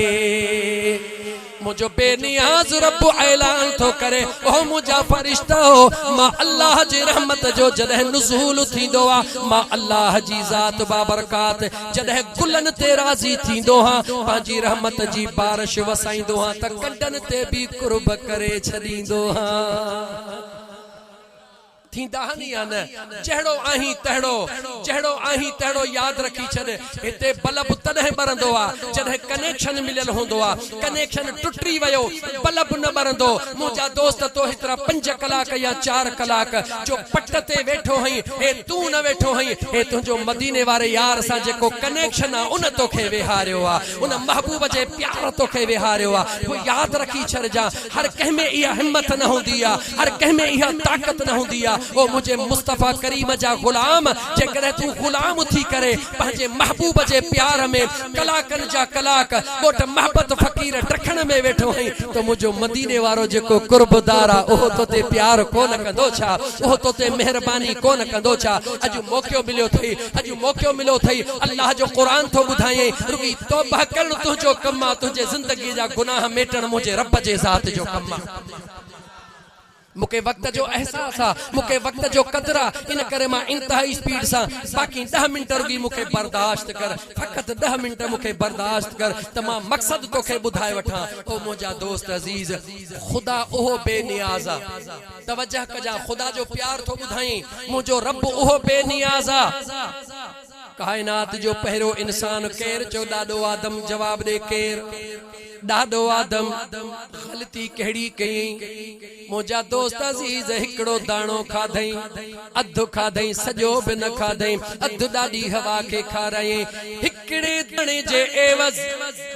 मुझो बेनियाज रब ऐलान तो करे ओ मुझा फरिश्ता हो मां अल्लाह जी रहमत जो जदह नुज़ूल थींदो आ मां अल्लाह जी ज़ात बाबरकात जदह गुलन ते राज़ी थींदो हा पांजी रहमत जी बारिश वसाईंदो हा त कंडन ते भी कुर्ब करे छदींदो हा थींदा नहीं आन जहड़ो आही तहड़ो याद रखी छे इते बल्ब तदह बरंदो आ जदह कनेक्शन मिलल होंदो आ कनेक्शन टुटी वयो बल्ब न बरंदो मुजा दोस्त तो हितरा 5 कलाक या 4 कलाक जो पट ते वेठो हई ए तू न वेठो हई ए तुजो मदीने वारे यार सा जेको कनेक्शन आ उन तोखे विहारियो आ उन महबूब जे प्यार तोखे विहारियो आ वो याद रखी छर जा हर कह में इया हिम्मत न होंदी आ हर कह में इया ताकत न होंदी आ ओ मुझे मुस्तफा करीम जा गुलाम जे करे तू गुलाम थी करे पंजे महबूब जे प्यार में कलाकन जा कलाक ओट मोहब्बत फकीर रखण में वेठो हई तो मुझो मदीने वारो जेको कुर्बदार आ ओ तो ते प्यार कोन कंदो छा ओ तो ते मेहरबानी कोन कंदो छा अज मौको मिलो थई अल्लाह जो कुरान थो बुधाए रुकी तौबा करण तुजो कमा तुझे जिंदगी जा गुनाह मेटण मुझे रब जे ज़ात जो कमा मुके वक्त जो एहसास आ मुके वक्त जो कदरा इन करे मां इंतहाई स्पीड सा बाकी 10 मिनट रुगी मुके बर्दाश्त कर फकत 10 मिनट मुके बर्दाश्त कर तमा मकसद तोखे बुधाए वठा ओ मुजा दोस्त अजीज खुदा ओहो बेनियाजा तवज्जो कजा खुदा जो प्यार थो बुधाई मुजो रब ओहो बेनियाजा कायनात जो पहरो इंसान केर जो दादो आदम जवाब दे केर दादो आदम गलती केड़ी कई मुजा दोस्त अजीज हिकड़ो दाणो खाधई अधु खाधई सजो भी न खाधई अधु दादी हवा के खाराई हिकड़े दाणे जे एवज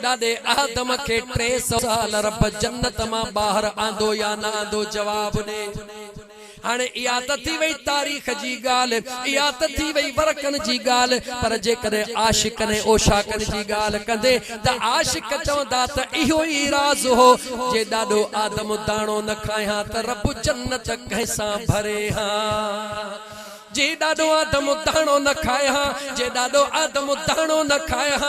दादे आदम के 300 साल रब जन्नत मां बाहर आंदो या ना आंदो जवाब दे हाने इया त थी वई तारीख जी गाल इया त थी वई वरकन जी गाल पर जे करे आशिक ने ओशाकन जी गाल कंदे त आशिक चवंदा त इहो ही राज हो जे दादो आदम दाणो न खाया त रब जन्नत कैसा भरे हा जे दादो आदम दाणो न खाया जे दादो आदम दाणो न खाया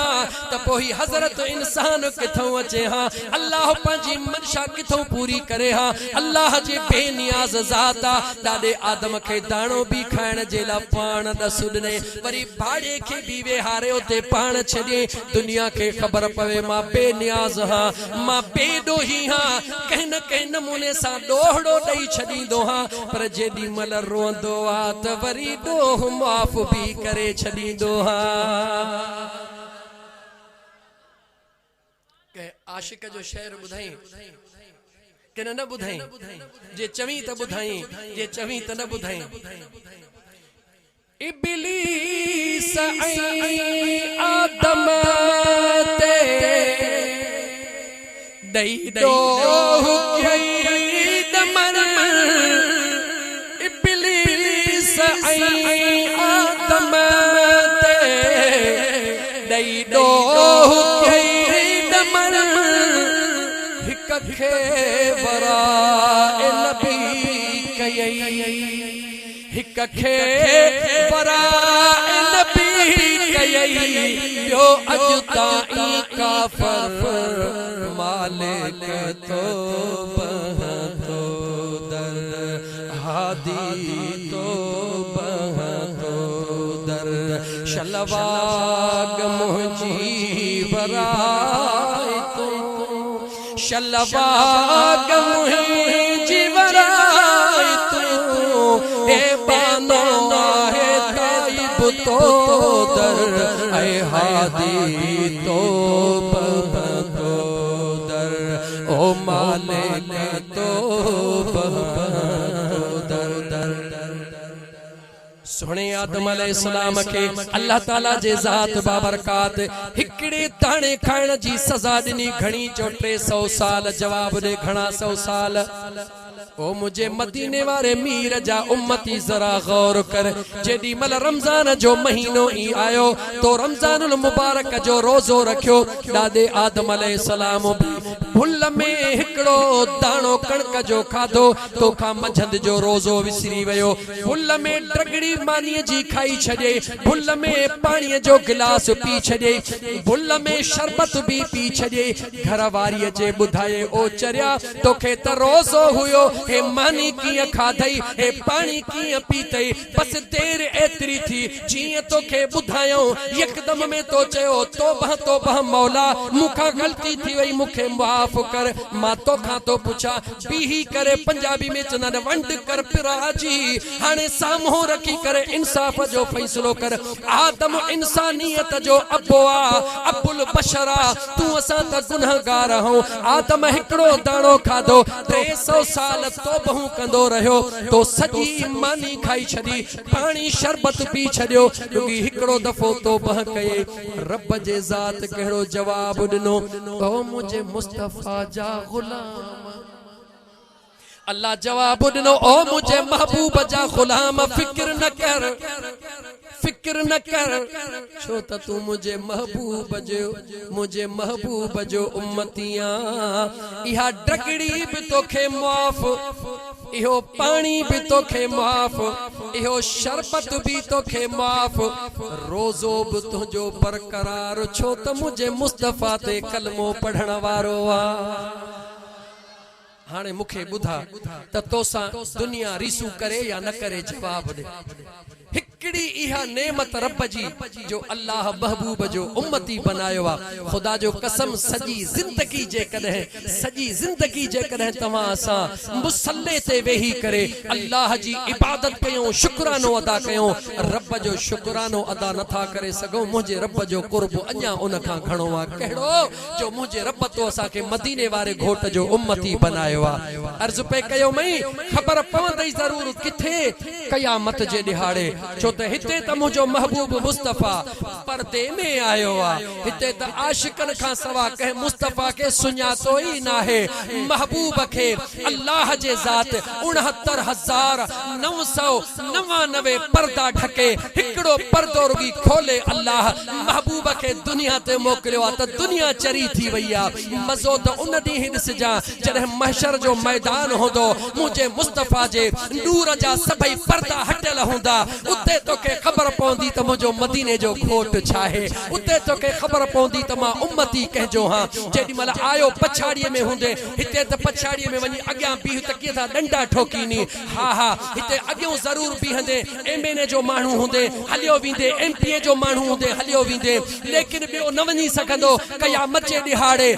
त पोही हजरत इंसान किथों अचे हा अल्लाह पंजी मनशा किथों पूरी करे हा अल्लाह जे बेनियाज ज़ात दादे आदम के दाणो भी खाण जे ला पाण न सुडने वरी भाड़े के भी वेहारे उते पाण छडे दुनिया के खबर पवे मां बेनियाज हा मां बेडोही हा कहन कहन नमूने सा दोहड़ो दई छडींदो हा पर जेडी मल रोंदो आ त वरी डोह माफ भी करे छडींदो हा के आशिक जो शेर बुधाई के न बुधाई जे चवी त बुधाई जे चवी त न बुधाई इब्लीस ऐं आदम ते दई डोह कई दमन इब्लीस ऐं आदम ते दई डोह कई दमन हिक खे वराए नबी कयई हिक खे वराए नबी कयई यो अज ताई काफर मालिक तो बहतो दर हादी तो बहतो दर शलवाग मुझी वराए तो शलवाग मुझी वराए तो ए बानो है ताइब तो दर ऐ हादी तो बहतो दर ओ मालिक तो बहतो दर दर सोने आदम अलैहिस्सलाम के अल्लाह ताला जे ज़ात बाबरकात हिकड़े ताणे खाइण जी सज़ा दिनी घणी जो 300 साल जवाब दे घणा 100 साल ओ मुझे मदीने वारे मीर जा उम्मती जरा गौर कर जेडी मल रमजान जो महीनो ही आयो तो रमजानुल मुबारक जो रोजो रखियो दादे आदम अलैहिस्सलाम भी भुल में हिकड़ो दाणो कणक जो खाधो तोखा मंझंद जो रोज़ो विसरी वयो भुल में ड्रगड़ी मानी जी खाई छॾे भुल में पानी जो गिलास पी छॾे भुल में शरबत भी पी छॾे घर वारी जे बुधाए ओ चरिया तोखे त रोज़ो हुयो हे मानी किया खाधई हे पानी किया पीतई बस देर एतरी थी जिए तोखे बुधायो एकदम में तो चयो तौबा मौला मुखा गलती थी वई मुखे माफ कर मां तोखा तो पुछा बीही करे पंजाबी में चंदा वंड कर पिराजी हाने सामो रखी करे इंसाफ जो फैसलो कर आदम इंसानियत जो अबुआ अबुल बशरा तू असा त गुनहगार हो आदम हिकड़ो दाणो खाधो 300 साल तौबहू कंदो रहियो तो सजी मानी खाई छडी पानी शरबत पी छडियो क्योंकि हिकड़ो दफो तौबह कये रब जे ज़ात कहिड़ो जवाब दिनो ओ मुझे मुस्तफा जा गुलाम अल्लाह जवाब दिनो ओ मुझे महबूब जा गुलाम फिक्र न कर छो त तू मुझे महबूब जो उम्मतिया इहा ड्रगड़ी भी तोखे माफ इहो पानी भी तोखे माफ इहो शरबत भी तोखे माफ रोज़ो भी तुझो बरकरार छो त मुझे मुस्तफा ते कलमो पढ़ण वारो आ हाने मुखे बुधा त तोसा दुनिया रिसू करे या न करे जवाब दे हिकड़ी इहा नेमत रब जी जो अल्लाह महबूब जो उम्मती बनायो आ खुदा जो कसम सजी जिंदगी जे कदे तवा सा मुसल्ले ते वेही करे अल्लाह जी इबादत कयो शुक्रानो अदा कयो रब जो शुक्रानो अदा न था करे सगो मुझे रब जो कुर्ब अन्या उन का घणो आ केड़ो जो मुझे रब तो असा के मदीने वाले घोट जो उम्मती बनायो आ अर्ज पे कयो मई खबर पवंदई जरूर किथे कयामत जे दिहाड़े छो त हिते त मुझो महबूब मुस्तफा पर्दे में आयो आ हिते त आशिकन का सवा कह मुस्तफा के सुञातो ही ना है महबूब के अल्लाह जे ज़ात 69,999 पर्दा ढके हिकड़ो पर्दो रुगी खोले अल्लाह महबूब के दुनिया ते मोकलियो आ त दुनिया चरी थी वई आ मज़ो त उन दी ही दिसजा जडे महशर जो मैदान होंदो मुझे मुस्तफा जे नूर जा सभई पर्दा हटल होंदा उते तोखे खबर पौंदी त मुझो मदीने जो खोट छाहे उते तोखे खबर पौंदी त मां उम्मती कहजो हां जेडी मल आयो पछाड़ीअ में हुंदे हिते त पछाड़ीअ में वनी अग्यां बीह त कीथा डंडा ठोकीनी हा हिते अग्यों जरूर बीहंदे एमएनए जो मानू हुंदे हलियो विंदे एमपीए जो मानू हुंदे हलियो विंदे लेकिन बियो न वनी सकंदो कयामत जे दिहाड़े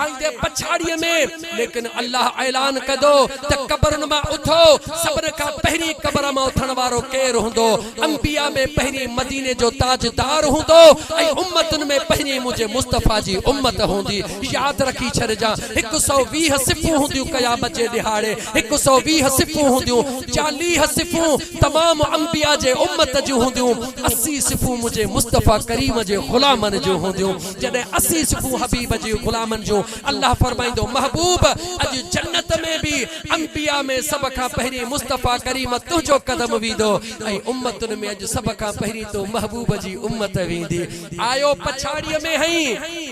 आंदे पछाड़ीअ में लेकिन अल्लाह ऐलान कदो त कब्रन मां उठो सबर का पहरी कब्र मां उठण वारो केर हुंदो अंबिया में पहरी मदीने जो ताजदार हुंदो ऐ उम्मतन में पहरी मुझे मुस्तफा जी उम्मत हुंदी याद रखी छरजा 120 सिफूं हुंदियूं कयामत जे दिहाड़े 120 सिफूं हुंदियूं 40 सिफूं तमाम अंबिया जे उम्मत जो हुंदियूं 80 सिफूं मुझे मुस्तफा करीम जे गुलामन जो हुंदियूं जडे 80 सिफूं हबीब जे गुलामन जो अल्लाह फरमाइंदो महबूब अज जन्नत में भी अंबिया में सब का पहरी मुस्तफा करीम तुझो कदम वीदो ऐ उम्मतन में अज सब का पहरी तो महबूब जी उम्मत वींदी आयो पछाड़ीअ में हई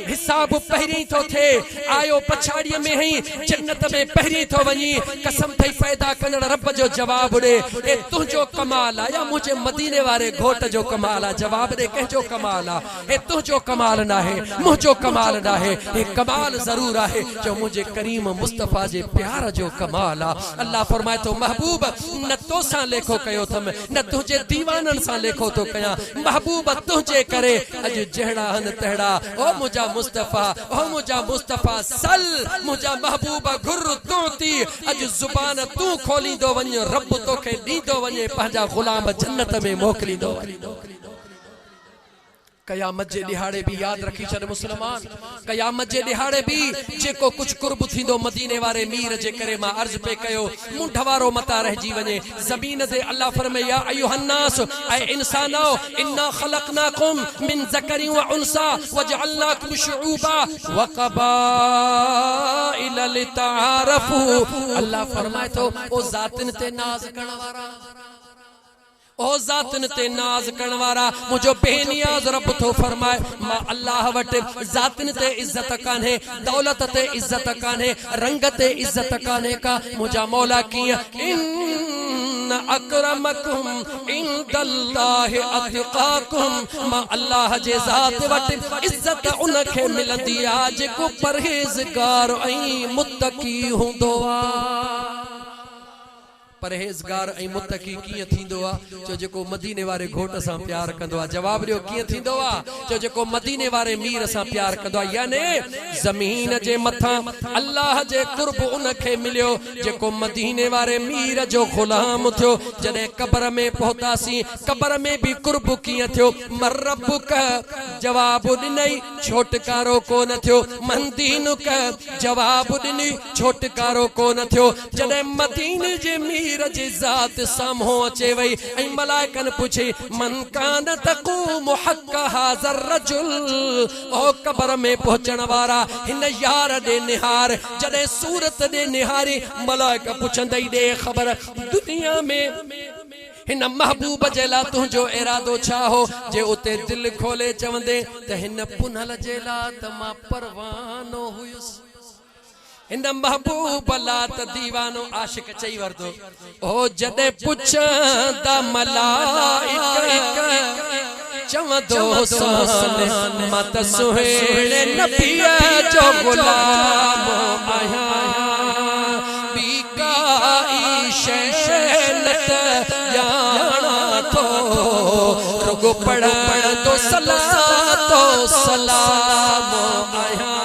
हिसाब पहरी तो थे आयो पछाड़ीअ में हई जन्नत में पहरी तो वनी कसम थई पैदा करण रब जो जवाब दे ए तुझो कमाल आ या मुझे मदीने वाले घोट जो कमाल आ जवाब दे कहजो कमाल आ ए तुझो कमाल ना है मुझो कमाल ना है ए कमाल जरूर है जो मुझे करीम मुस्तफा जे प्यार जो कमाल आ अल्लाह फरमाए तो महबूब न तो सा लेखो कयो थम न तुझे दीवानन सा लेखो तो कया महबूब तुझे करे अज जहड़ा हन तहड़ा ओ मुझा मुस्तफा सल मुझा महबूब घुर तू थी अज जुबान तू खोली दो वञ रब तोखे ॾींदो वञे पंहिंजा गुलाम जन्नत में मोकिलींदो कयामत जे दिहाड़े भी याद रखी छड़ मुसलमान कयामत जे दिहाड़े भी जेको कुछ कुर्ब थींदो मदीने वाले मीर जे करे मां अर्ज पे कयो मुंढवारो मता रहजी वने जमीन ते अल्लाह फरमाए या अय्युहन्नास ऐ इंसानो इन्ना खलकनाकुम मिन ज़करिन व उनसा वजअलनाकुम शुऊबा व क़बाइल लितआरफू अल्लाह फरमाए तो ओ जातिन ते नाज करण वारा ओ ज़ातन ते नाज करण वारा मुझो बेनियाज रब तो फरमाए मां अल्लाह वट ज़ातन ते इज्जत कान्हे, दौलत ते इज्जत कान्हे, रंग ते इज्जत कान्हे का मुझा मौला किया इन अकरमकुम इंदल्लाहि अतकाकुम। मां अल्लाह जे ज़ात वट इज्जत उनखे मिलंदी आ जेको परहेज़गार ऐं मुत्तकी हुंदो आ। परहेज़गार ऐं मुत्तकी कीअं थींदो आहे? जो जेको मदीने वारे घोट सां प्यार कंदो आहे। जवाब ॾियो कीअं थींदो आहे? जो जेको मदीने वारे मीर सां प्यार कंदो आहे, याने ज़मीन जे मथां अल्लाह जे कुर्ब उनखे मिलियो जेको मदीने वारे मीर जो ग़ुलाम थियो। जॾहिं क़ब्र में पहुतासीं, क़ब्र में बि कुर्ब कीअं थियो? मरबुक जवाब ॾिनई, छोटकारो कोन थियो। मंदीनुक जवाब ॾिनी, छोटकारो कोन थियो। जॾहिं मदीने जे मीर जी ज़ात साम्हूं अचे वई ऐं मलाइकन पुछे मन कान तक़ूम हक़ हाज़र रजुल। ओ क़ब्र में पहुचण वारा हिन यार ॾे निहार। जॾहिं सूरत ॾे निहारी मलाइक पुछंदई ॾे ख़बर दुनिया में हिन महबूब जे ला तुझो इरादो छा हो? जे उते दिल खोले चवंदे त हिन पुनल जे ला त मां परवानो हुयुसि। हिन महबूब ला त दीवानो आशिक चई वरतो। ओ जॾहिं पुछंदा मलाइका चवंदो सान मां त सुहिणे नबीअ जो ग़ुलाम आहियां। ॿी काई शइ न त ॼाणा थो, रुॻो पढ़ंदो सलातो सलाम आहियां।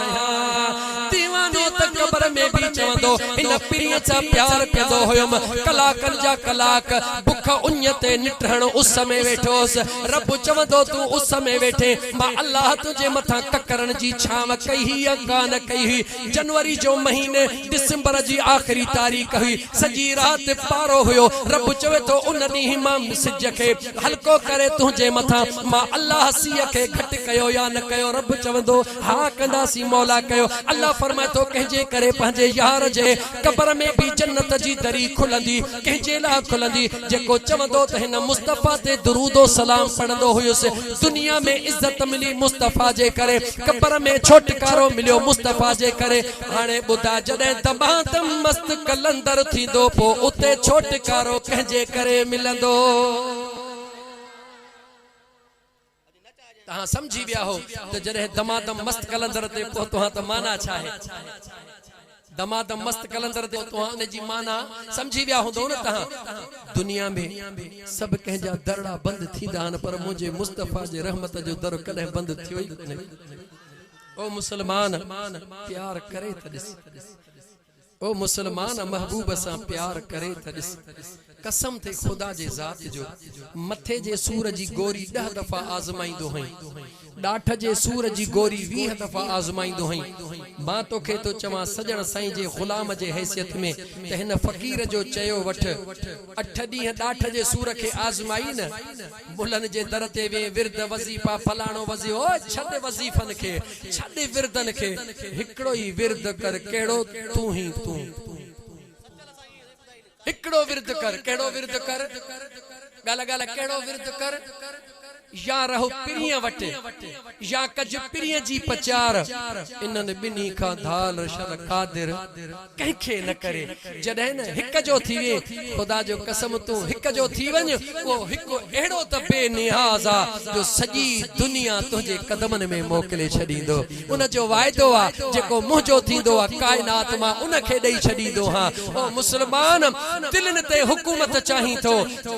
क़ब्र में भी चवंदो इन पीर सां प्यार कंदो हुयमि। कलाकनि जा कलाक बुख उञ ते निठण उस में वेठोस। रब चवंदो तू उस में वेठे, मां अल्लाह तुझे मथा ककरन जी छाव कई या कान कई हुई। जनवरी जो महीने दिसंबर जी आखिरी तारीख़ हुई, सजी रात पारो हुयो। रब चवे तो उन ॾींहुं मां सिज खे हल्को करे तुझे मथा मां अल्लाह सीअ खे घटि कयो या न कयो? रब चवंदो हा कंदासीं मौला कयो। अल्लाह फरमाए तो कंहिंजे करे पंहिंजे यार जे क़ब्र में भी जन्नत जी दरी खुलंदी, कंहिंजे लाइ खुलंदी जेको चवंदो त हिन मुस्तफ़ा ते दुरूदो सलाम पढ़ंदो हुयुसि। दुनिया में इज्जत मिली मुस्तफ़ा जे करे, क़ब्र में छोटकारो मिलियो मुस्तफ़ा जे करे। हाणे ॿुधा जॾहिं दमादम मस्त कलंदर थींदो पोइ उते छोटकारो कंहिंजे करे मिलंदो? तहां समझी विया हो त जॾहिं दमादम मस्त कलंदर ते पहुतो हा त माना छा आहे? दमादम मस्त कलंदर ते पहुतो हा उन जी माना समझी विया हूंदो न तहां। दुनिया में सब कंहिंजा दरड़ा बंद थींदा आहिनि पर मुंहिंजे मुस्तफ़ा जे रहमत जो दर कॾहिं बंद थियो ई कोन्हे। ओ मुसलमान प्यार करे त ॾिस, ओ मुसलमान महबूब सां प्यार करे त ॾिस। कसम थे खुदा जे ज़ात जो मथे जे सूर जी गोरी 10 दफ़ा आज़माईंदो हई, डाठ जे सूर जी गोरी 20 दफ़ा आज़माईंदो हई। मां तोखे तो चवां सजण साईं जे ग़ुलाम जे हैसियत में त हिन फ़कीर जो चयो वठ 8 ॾींहं डाठ जे सूर खे आज़माई न। मुलन जे दर ते वे विरद वज़ीफ़ा फलाणो वज़ी ओ छॾ वज़ीफ़न खे, छॾ विरदन खे, हिकिड़ो ई विरद कर कहिड़ो तू ही तू। हिकिड़ो विरद कर, कहिड़ो विरद कर? ॻाल्हि ॻाल्हि कहिड़ो विरद कर? या रहो पिरीअ वटि या कज पिरीअ जी पचार। इन्हनि ॿिन्ही खां धाल शर कादिर कंहिंखे न करे। जॾहिं न हिक जो थी वे, ख़ुदा जो कसम तूं हिक जो थी वञ, उहो हिकु अहिड़ो त बेनियाज़ आहे जो सॼी दुनिया तुंहिंजे कदमनि में मोकिले छॾींदो। उन जो वाइदो आहे जेको मुंहिंजो थींदो आहे काइनात मां उनखे ॾेई छॾींदो। हा ओ मुसलमान, दिलनि ते हुकूमत चाहीं थो,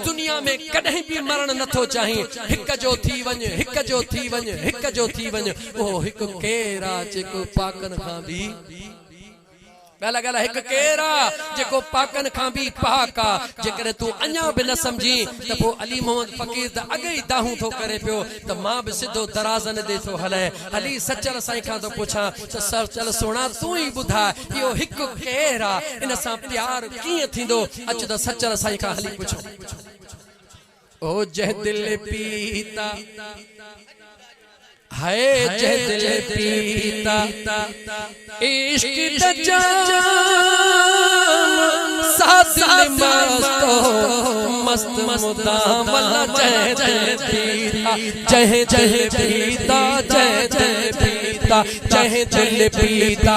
दुनिया में कॾहिं बि मरण नथो चाहीं। हिक जो थी वञ, हिक जो थी वञ, हिक जो थी वञ। ओ हिकु केरु आहे जेको पाकनि खां बि ॻाल्हि ॻाल्हि हिकु केरु आहे जेको पाकनि खां बि पाक आहे। जेकॾहिं तूं अञा बि न सम्झी त पोइ अली मोहम्मद फ़कीर त अॻे ई दाहूं थो करे पियो त मां बि सिधो दराज़नि ॾे थो हलाए। हली सचल साईं खां थो पुछां त सचल सोना तूं ई ॿुधा इहो हिकु केरु आहे, इन सां प्यार कीअं थींदो? अचु त सचल साईं खां हली पुछो। ओ जह दिल पीता है जह दिल पीता इश्क दा जाम साथ मस्तो मस्त मुदामल जह दिल पीता जह जह पीता जह दिल पीता जह दिल पीता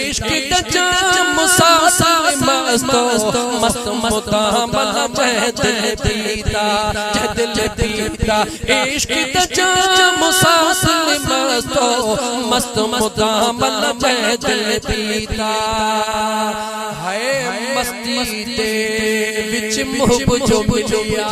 इश्क दा जाम साथ मस्तो मस्त मुदामल जह दिल पीता जह दिल पीता इश्क दा जाम साथ मस्तो मस्त मुदामल जह दिल पीता है मस्ती दे विच मुहब जो मिलिया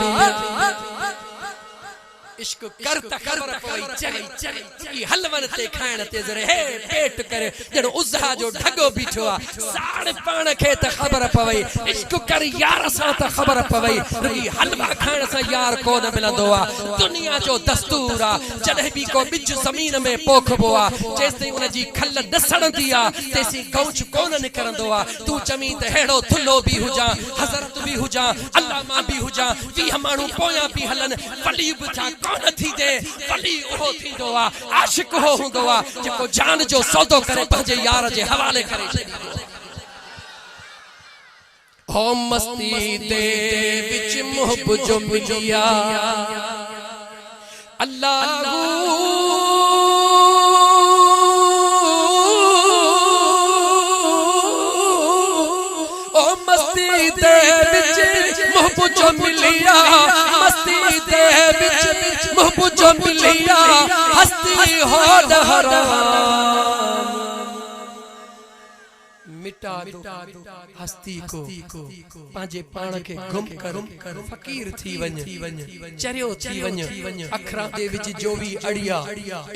इश्क करता खबर पई चली चली हलवन ते खाण ते जरे हे पेट करे जण उज़हा जो ढगो बीठो आ साड़ पाण खे त खबर पवई इश्क कर यार सा त खबर पवई रुगी हलवा खाण सा यार को न मिलंदो आ दुनिया जो दस्तूर आ जॾहिं भी को बिज ज़मीन में पोखबो आ जेसि उन जी खल दसणंदी आ तेसी गौच कोन निकरंदो आ तू चमी त हेड़ो थुलो भी हुजा हज़रत भी हुजा अल्लामा भी हुजा 20 माण्हू पोयां भी हलन वली भी था कौन थी दे वली ओहो थींदो आ आशिक हो हुंदो आ जेको जान जो सौदो करे पंहिंजे यार जे हवाले करे हो मस्ती दे विच मुहब जो मिलिया अल्लाह ओ मस्ती दे विच मुहब जो मिलिया मस्ती दे विच मुहब जो मिलिया हस्ती हो हराम मिटा दो हस्ती को पांजे पाण के गुम कर फकीर थी वञ चरियो थी वञ अखरां दे विच जो भी अड़िया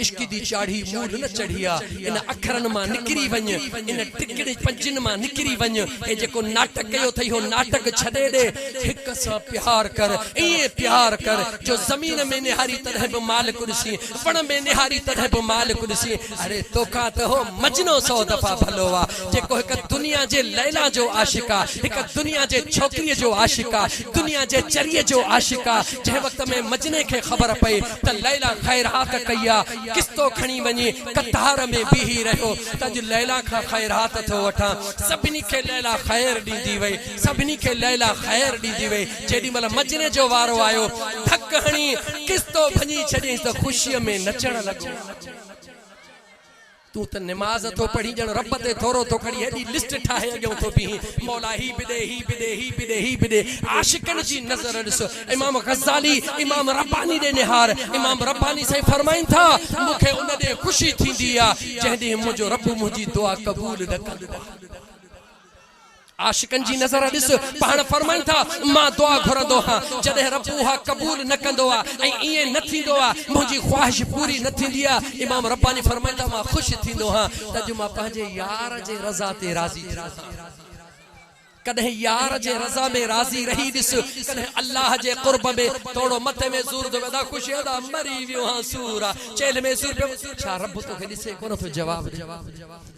इश्क दी चाढ़ी मूल न चढ़िया इन अखरन मां निकरी वञ इन टिकड़े पंजन मां निकरी वञ ए जेको नाटक कयो थई हो नाटक छडे दे हिक सा प्यार कर ये प्यार कर जो जमीन में निहारी तदह भी माल कुर्सी वण में निहारी तदह भी माल कुर्सी अरे तोखा त हो मजनो 100 दफा भलोवा जेको हिक दुनिया जे लैला जो आशिका एक दुनिया जे छोकरी जो आशिका दुनिया जे चरिये जो आशिका जे वक्त में मजने के खबर पई त लैला खैरात कया किस्तो खणी वनी कतार में बीही रहो तज लैला का खैरात थो वठा सबनी के लैला खैर दीदी वई सबनी के लैला खैर दीदी वई जेडी मल मजने जो वारो आयो धक हणी किस्तो भनी छडी त खुशी में नचण लगो तू त नमाज तो पढ़ी जण रब ते थोरो तो खड़ी एडी लिस्ट ठाहे अगो तो भी मौला ही बिदे ही बिदे ही बिदे ही बिदे आशिकन जी नजर ॾिसो इमाम गज़ाली इमाम रब्बानी दे निहार इमाम रब्बानी से फरमाइन था मुखे उन दे खुशी थींदी आ जहदी मुजो रब मुजी दुआ कबूल न कंदो आशिकन जी नजर ॾिस पाण फरमाइन था मां दुआ घुरंदो हां जॾहिं रब उहा क़बूल न कंदो आ ऐं ईअं न थींदो आ मुंहिंजी ख्वाहिश पूरी न थींदी आ इमाम रब्बानी फरमाइन था मां ख़ुशि थींदो हां त अॼु मां पंहिंजे यार जे रज़ा ते राज़ी थी कदे यार जे रज़ा में राज़ी रही दिस कदे अल्लाह जे कुर्ब में तोड़ो मथे में सूर दो वेदा खुशी दा मरी वियो हां सूरा चेल में सूर छा रब तो के दिसे कोन तो जवाब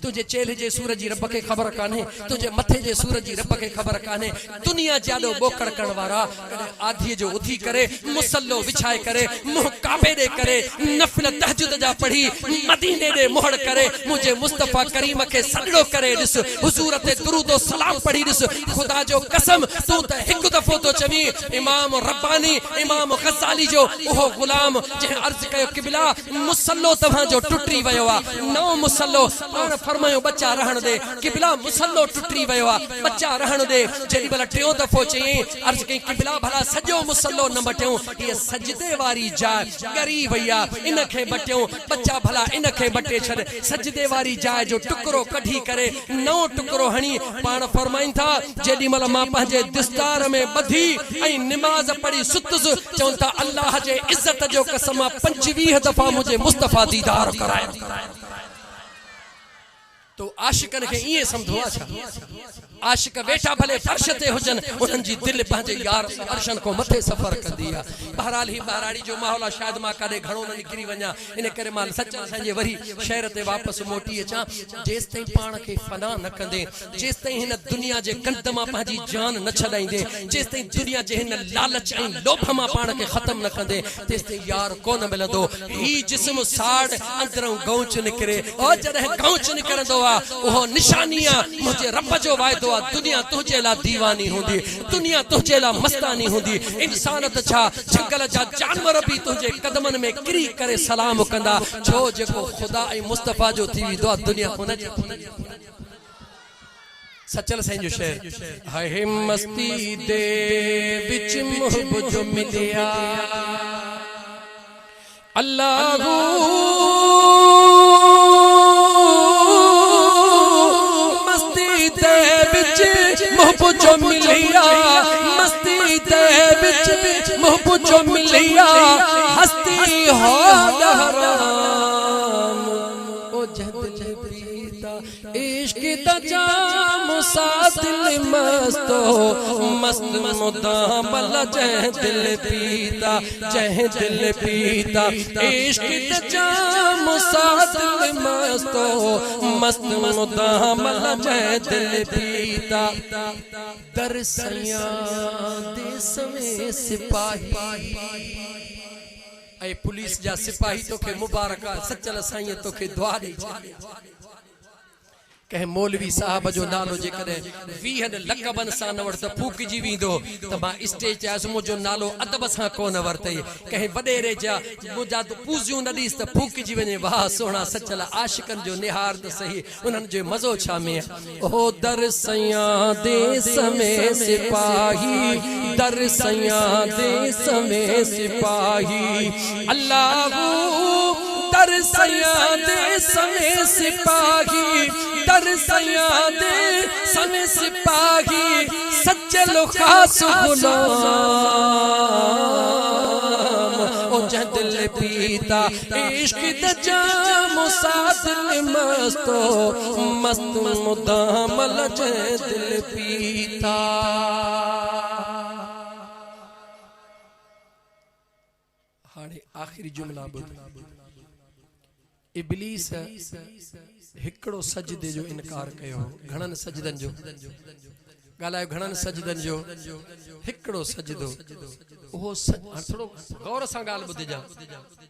तुझे चेल जे सूर जी रब के खबर काने तुझे मथे जे सूर जी रब के खबर काने दुनिया जादो बोकड़ करण वाला कदे आधी जो उठी करे मुसल्लो विछाए करे मुंह काबे दे करे नफल तहज्जुद जा पढ़ी मदीने दे मोहड़ करे मुझे मुस्तफा करीम के सजदो करे दिस हुजूर ते दुरूद और सलाम पढ़ी दिस खुदा जो कसम तू त एक दफो तो चवी इमाम रब्बानी इमाम गज़ाली जो ओहो गुलाम जे अर्ज कयो किबला मुसल्लो तवा जो टुटी वयो आ नौ मुसल्लो पाण फरमायो बच्चा रहण दे किबला मुसल्लो टुटी वयो आ बच्चा रहण दे जेडी भला टियो दफो चई अर्ज कई किबला भला सजो मुसल्लो न बटियो ये सजदे वारी जाय गरी भैया इनखे बटियो बच्चा भला इनखे बटे छड सजदे वारी जाय जो टुकरो कढी करे नौ टुकरो हणी पाण फरमाइन था जेडी मल मां पंहिंजे दिस्तार में बधी ऐं नमाज पढ़ी सुतस चवन था अल्लाह जे इज्जत जो कसम 25 दफा मुझे मुस्तफा दीदार कराए तो आशिकन के ये समझो अच्छा आशिक बेटा भले फर्श ते हुजन उनन जी दिल पंहिंजे यार अर्शन को मथे सफर कर दिया। बहरहाल ही बहराड़ी जो माहौल शायद मां कदे घणो न निकरी वञा इन करे मां सच असांजे वरी शहर ते वापस मोटी अचां जेस ताईं पाण खे फना न कंदे जेस ताईं हिन दुनिया जे गंद मां पंहिंजी जान न छॾाईंदे जेस ताईं दुनिया जे हिन लालच ऐं लोभ मां पाण खे ख़त्म न कंदे तेस ताईं यार कोन मिलंदो। ही जिस्म साड़ अंदरों गौच निकरे और जॾहिं गौच निकरंदो ओहो निशानी आ मुझे रब जो वायदो आ दुनिया तुझे ला दीवानी होंदी दुनिया तुझे ला मस्तानी होंदी इंसान त छा जंगल जा जानवर भी तुझे कदमन में किरी करे सलाम कंदा छो जेको खुदा ऐं मुस्तफा जो थी विदो आ दुनिया हुन जे सचल साईं जो शेर हाय मस्ती दे विच मुहब जो मिलिया अल्लाह मोहब्बत जो मिलिया मस्ती दे बिच मोहब्बत जो मिलिया हस्ती हो हराम ओ जद पीता इश्क दा जाम सादिल मस्तो मस्त मुदामल जह दिल पीता इश्क दा जाम सादिल मस्तो मस्त मुदामल जह दिल पीता दर सया देश में सिपाही ऐ पुलिस जा सिपाही तोखे मुबारक सचल साईं तोखे दुआ दे कहे मौलवी साहब जो नालो जे कदे 20 लकबन सा न वरत फूकजी विंदो त मां स्टेज ते आसमो जो नालो अदब सा कोन वरते कहे वडेरे जा मुजा तो पूजियो न दीस त फूकजी वने वाह सोना सचल आशिकन जो निहार त सही उनन जो मजो छा में ओ दर सया देश में सिपाही दर सया देश में सिपाही अल्लाह दर सया देश में सिपाही दर सया देश में सिपाही सच्चे लो खास गुलाम ओ दिल पीता इश्क द जाम सादिल मस्तो मस्त मुदामल दिल पीता। हाणे आखिरी जुमला ॿुध इब्लीस हिकड़ो सजदे जो इनकार कयो घणन सजदन जो गालायो घणन सजदन जो हिकड़ो सजदो ओहो थोड़ो गौर सां गाल ॿुधजा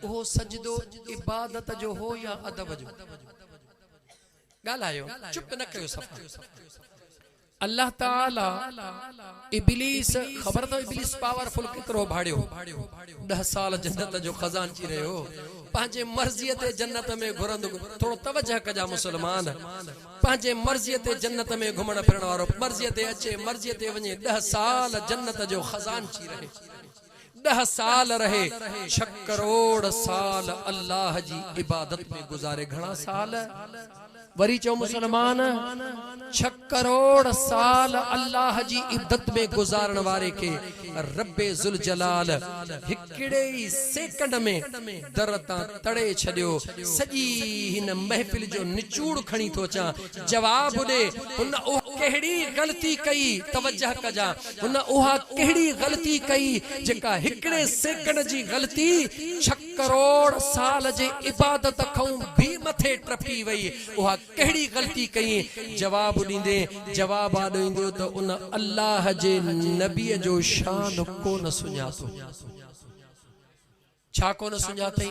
ओहो सजदो इबादत जो हो या अदब जो गालायो चुप न कयो सफ़ा अल्लाह ताला इब्लीस खबर तो इब्लीस पावरफुल कितरो भाड़ियो 10 साल जन्नत जो खजानची रहो पांजे मर्जी ते जन्नत में घुरंदो थोड़ो तवज्जो कजा मुसलमान पांजे मर्जी ते जन्नत में घुमण फिरण वारो मर्जी ते अचे मर्जी ते वने 10 साल जन्नत जो खजानची रहे 10 साल रहे 6 करोड़ साल अल्लाह जी इबादत में गुजारे घणा साल वरी चो मुसलमान 6 करोड़ साल अल्लाह जी इबादत में गुजारण वारे के रब्बे जुल जलाल हिकड़े ही सेकंड में दरता तड़े छडियो सजी हिन महफिल जो निचूड़ खणी तो चा जवाब दे हुन ओ केड़ी गलती कई तवज्जो कजा हुन ओहा केड़ी गलती कई जेका हिकड़े सेकंड जी गलती 6 करोड़ साल जे इबादत खौ भी मथे ट्रफी वई ओहा केड़ी गलती कई जवाब दींदे जवाब आदो तो उन अल्लाह जे नबी जो शान को न सुञातो छा को न सुञाते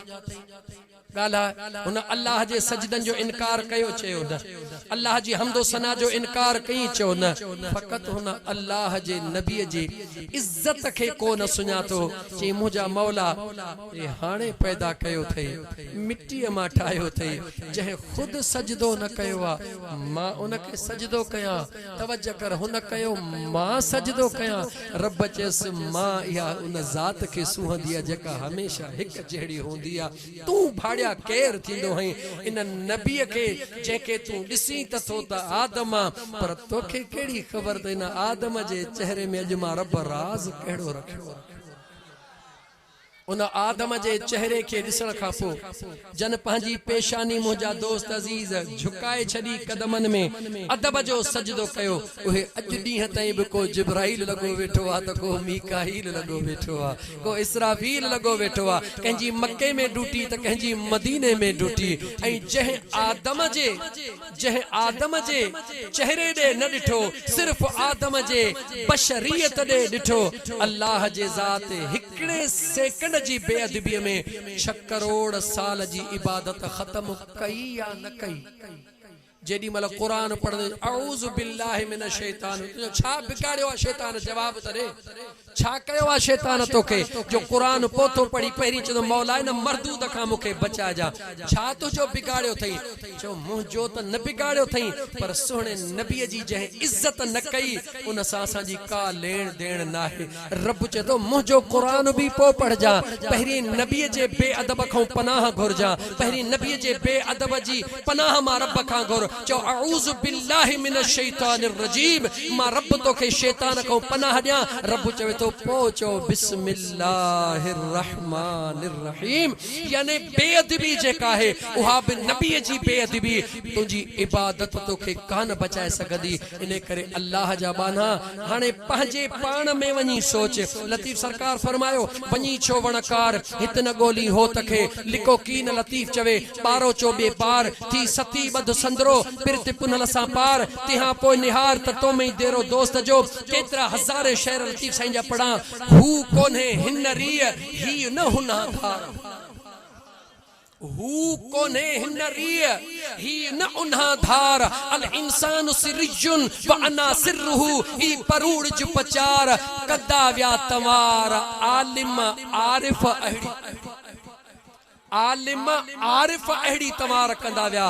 गाला उन अल्लाह जे सजदन जो इनकार कयो चयो न अल्लाह जी हमदो सना जो इनकार कई चयो न फकत हुन अल्लाह जे नबी जी इज्जत के को न सुञातो चे मुजा मौला ए हाणे पैदा कयो थे मिट्टी मा ठायो थे जहे खुद सजदो न कयो आ मां उन के सजदो कया तवज्जो कर हुन कयो मां सजदो कया रब चेस मां या उन जात के सुहंदी आ जेका हमेशा एक जहड़ी होंदी आ तू भाड़िया केर थींदो है इन नबी के जेके तू दिसी त थो त आदम पर तोखे केड़ी खबर त इन आदम जे चेहरे में अजमा रब राज केड़ो रखियो उन आदम जे चेहरे के दिसण खां पोइ जन पंहिंजी पेशानी मुंहिंजा दोस्त अज़ीज़ झुकाए छॾी कदमनि में अदब जो सजदो कयो उहे अॼु ॾींहं ताईं बि को जिब्राइल लॻो वेठो आहे त को मीकाईल लॻो वेठो आहे को इसराफील लॻो वेठो आहे कंहिंजी मके में ड्यूटी त कंहिंजी मदीने में ड्यूटी ऐं जंहिं आदम जे चेहरे ॾे न ॾिठो सिर्फ़ आदम जे बशरियत ॾे ॾिठो अल्लाह जे ज़ात हिकिड़े सेकंड जी बेअदबीअ में 6 करोड़ साल जी इबादत खत्म कई या न कई जेडी मल कुरान पढ़ औज़ु बिल्लाहि मिनश शैतान छा बिगाड़ियो आहे शैतान जवाब तरे छा कयो आहे शैतान तोखे जो कुरान पोथो पढ़ी पहिरीं चयो मौला न मरदूद खां मूंखे बचा जा छा तुंहिंजो बिगाड़ियो अथई चयो मुंहिंजो त न बिगाड़ियो अथई पर सुहिणे नबीअ जी जंहिं इज़त न कई उन सां असांजी का लेण देण न आहे रब चए थो मुंहिंजो कुरान बि पोइ पढ़जा पहिरीं नबीअ जे बेअदब खां पनाह घुरजा पहिरीं नबीअ जे बेअदब जी पनाह मां रब खां घुर चो औज़ु बिल्लाहि मिनश शैतानिर रजीम मां रब तोखे शैतान खां पनाह ॾियां रब चवे तो पहुंचो बिस्मिल्लाहिर रहमानिर रहीम यानी बेअदबी जेका है उहा बि नबी जी बेअदबी तुंहिंजी इबादत तोखे कान बचाए सघंदी इन करे अल्लाह जा बाना हाणे पंहिंजे पाण में वञी सोच लतीफ़ सरकार फरमायो वञी छो वणकार हित न ॻोल्ही हो तखे लिको कीन लतीफ़ चवे पारो चो ॿिए पार थी सती बद संदरो पिरत पुनल सां पार तिहां पोइ निहार त तो में देरो दोस्त जो केतिरा हज़ारे शहर लतीफ़ साईं जा पढ़ा हू कोन्हे हिन रीअ ही न हुना धार हू कोन्हे हिन रीअ ही न उन्हा धार अल इंसान सिरजुन व अना सिरहु ही परूड़ जो पचार कदा व्या तवार आलिम आरिफ अहिड़ी तवार कंदा विया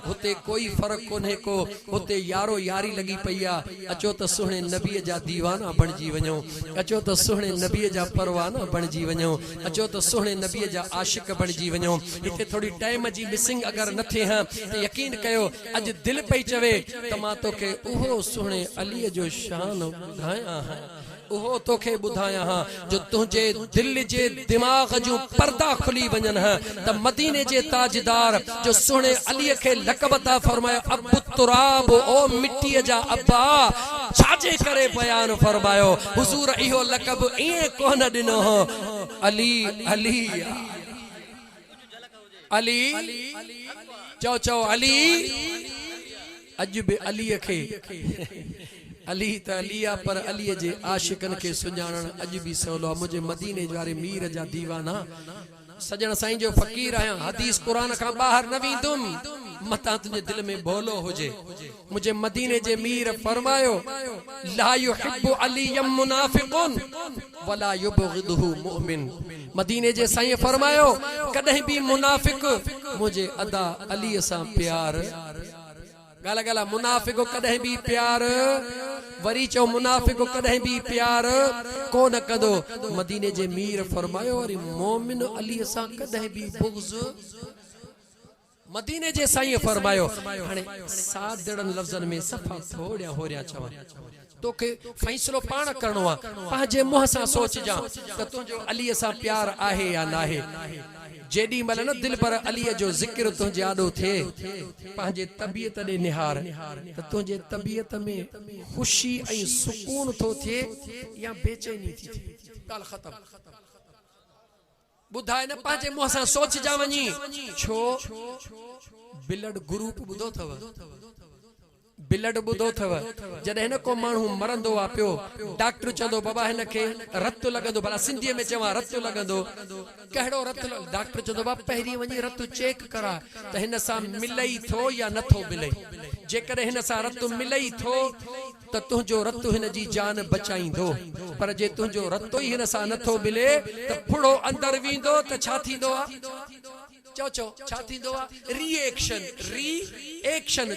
हुते कोई फर्क कोन्हे को हुते यारो यारी लगी पई आहे अचो त सुहिणे नबीअ जा दीवाना बणजी वञो अचो त सुहिणे नबीअ जा परवाना बणजी वञो अचो त सुहिणे नबीअ जा आशिक बणजी वञो हिते थोड़ी टाइम जी मिसिंग अगर न थे हां त यकीन कयो अज दिल पई चवे त मां तोखे उहो सुहिणे अलीअ जो शान ॿुधायां हां उहो तोखे ॿुधायां हां जो तुंहिंजे दिल जे दिमाग़ जूं पर्दा खुली वञनि हां त मदीने जे ताजदार जो सुहिणे अलीअ खे लक़ब अता फरमायो अबु तुराब ओ मिटीअ जा अब्बा छाजे करे बयान फरमायो हुज़ूर इहो लक़ब ईअं कोन ॾिनो हो अली अली अली चओ अली अॼु बि अलीअ खे अली त अलिया पर अलीअ जे आशिकन के सुञाणण अॼु बि सवलो आहे मुंहिंजे मदीने वारे मीर जा दीवाना सजण साईं जो फ़कीर आहियां हदीस कुरान खां ॿाहिरि न वेंदुमि मतां तुंहिंजे दिल में भोलो हुजे मुंहिंजे मदीने जे मीर फरमायो ला युहिब्बु अलियम मुनाफिकुन वला युबग़िदुहु मुमिन मदीने जे साईं फरमायो कॾहिं बि मुनाफिक मुंहिंजे अदा अलीअ सां प्यार गाला गाला मुनाफिक कदे भी प्यार वरी चो मुनाफिक कदे भी प्यार कोन कदो मदीने जे मीर फरमायो वरी मोमिन अली सा कदे भी बुग़्ज़ मदीने जे साईं फरमायो हाने सादड़न लफ्ज़न में सफा थोड़िया होरिया चवा तोखे फैसलो पाण करणो आ पंहिंजे मुंह सां सोच जा त तुंहिंजो अलीअ सां प्यार आहे या न आहे जेडी मल न दिल पर अलीअ जो जिक्र तुंहिंजे आॾो थिए पंहिंजे तबियत ॾे निहार त तुंहिंजे तबियत में ख़ुशी ऐं सुकून थो थिए या बेचैनी थी थिए ॻाल्हि ख़तम ॿुधाए न पंहिंजे मुंह सां सोच जा वञी छो ब्लड ग्रुप ॿुधो अथव ब्लड ॿुधो अथव जॾहिं न को माण्हू मरंदो आहे पियो डॉक्टर चवंदो बाबा हिन खे रत लॻंदो भला सिंधीअ में चवां रत लॻंदो कहिड़ो रत डॉक्टर चवंदो बाबा पहिरीं वञी रत चेक करा त हिन सां मिलई थो या नथो मिले जेकॾहिं हिन सां रत मिलई थो त तुंहिंजो रत हिन जी जान बचाईंदो पर जे तुंहिंजो रत ई हिन सां नथो मिले त फुड़ो अंदर वेंदो त छा थींदो आहे चो छा थींदो आहे रिएक्शन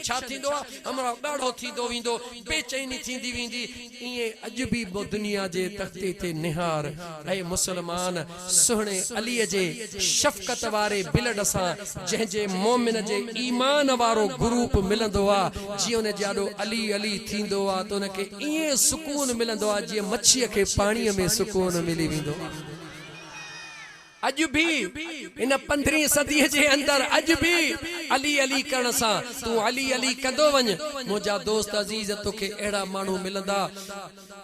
छा थींदो आहे हमरा ॾाढो थींदो वेंदो बेचैनी थींदी वेंदी ईअं अॼु बि दुनिया जे तख़्ते ते निहार ऐं मुसलमान सुहिणे अलीअ जे शफ़क़त वारे ब्लड सां जंहिंजे मोमिन जे ईमान वारो ग्रुप मिलंदो आहे जीअं उन जाॾो अली अली थींदो आहे त उनखे ईअं सुकून मिलंदो आहे जीअं मच्छीअ खे पाणीअ में सुकून मिली वेंदो आहे अज भी इन 15वीं सदी जे अंदर अज भी अली अली करण सा तू अली अली कंदो वञ मुझा दोस्त अजीज तोखे एड़ा मानू मिलंदा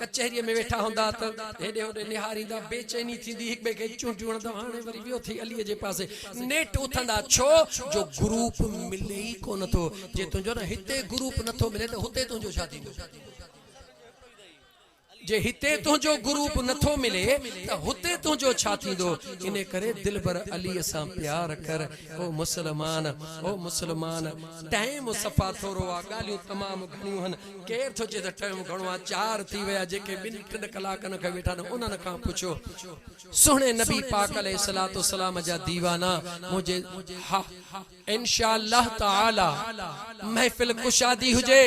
कचहरी में वेठा हुंदा त हेडे होडे निहारींदा बेचैनी थींदी हिक बे के चूंटियूं हणंदा हाणे वरी वियो थी अली जे पासे नेट उथंदा छो जो ग्रुप मिले ही कोन थो जे तुंजो न हिते ग्रुप नथो मिले त हुते तुंजो छा थींदो जे हिते तुझो ग्रुप नथो मिले त हुते तुझो छा थींदो इने करे दिल भर अली सां प्यार कर ओ मुसलमान टाइम सफ़ा थोरो आ गालियूं तमाम घणियूं हन केर थो जे त टाइम घणो आ 4 थी वया जेके 2-3 कलाकन खां वेठा न उन्हनि खां पुछो सुहिणे नबी पाक अलैहिस्सलातु वस्सलाम जा दीवाना मुझे हा इंशाअल्लाह ताला महफिल कुशादी हुजे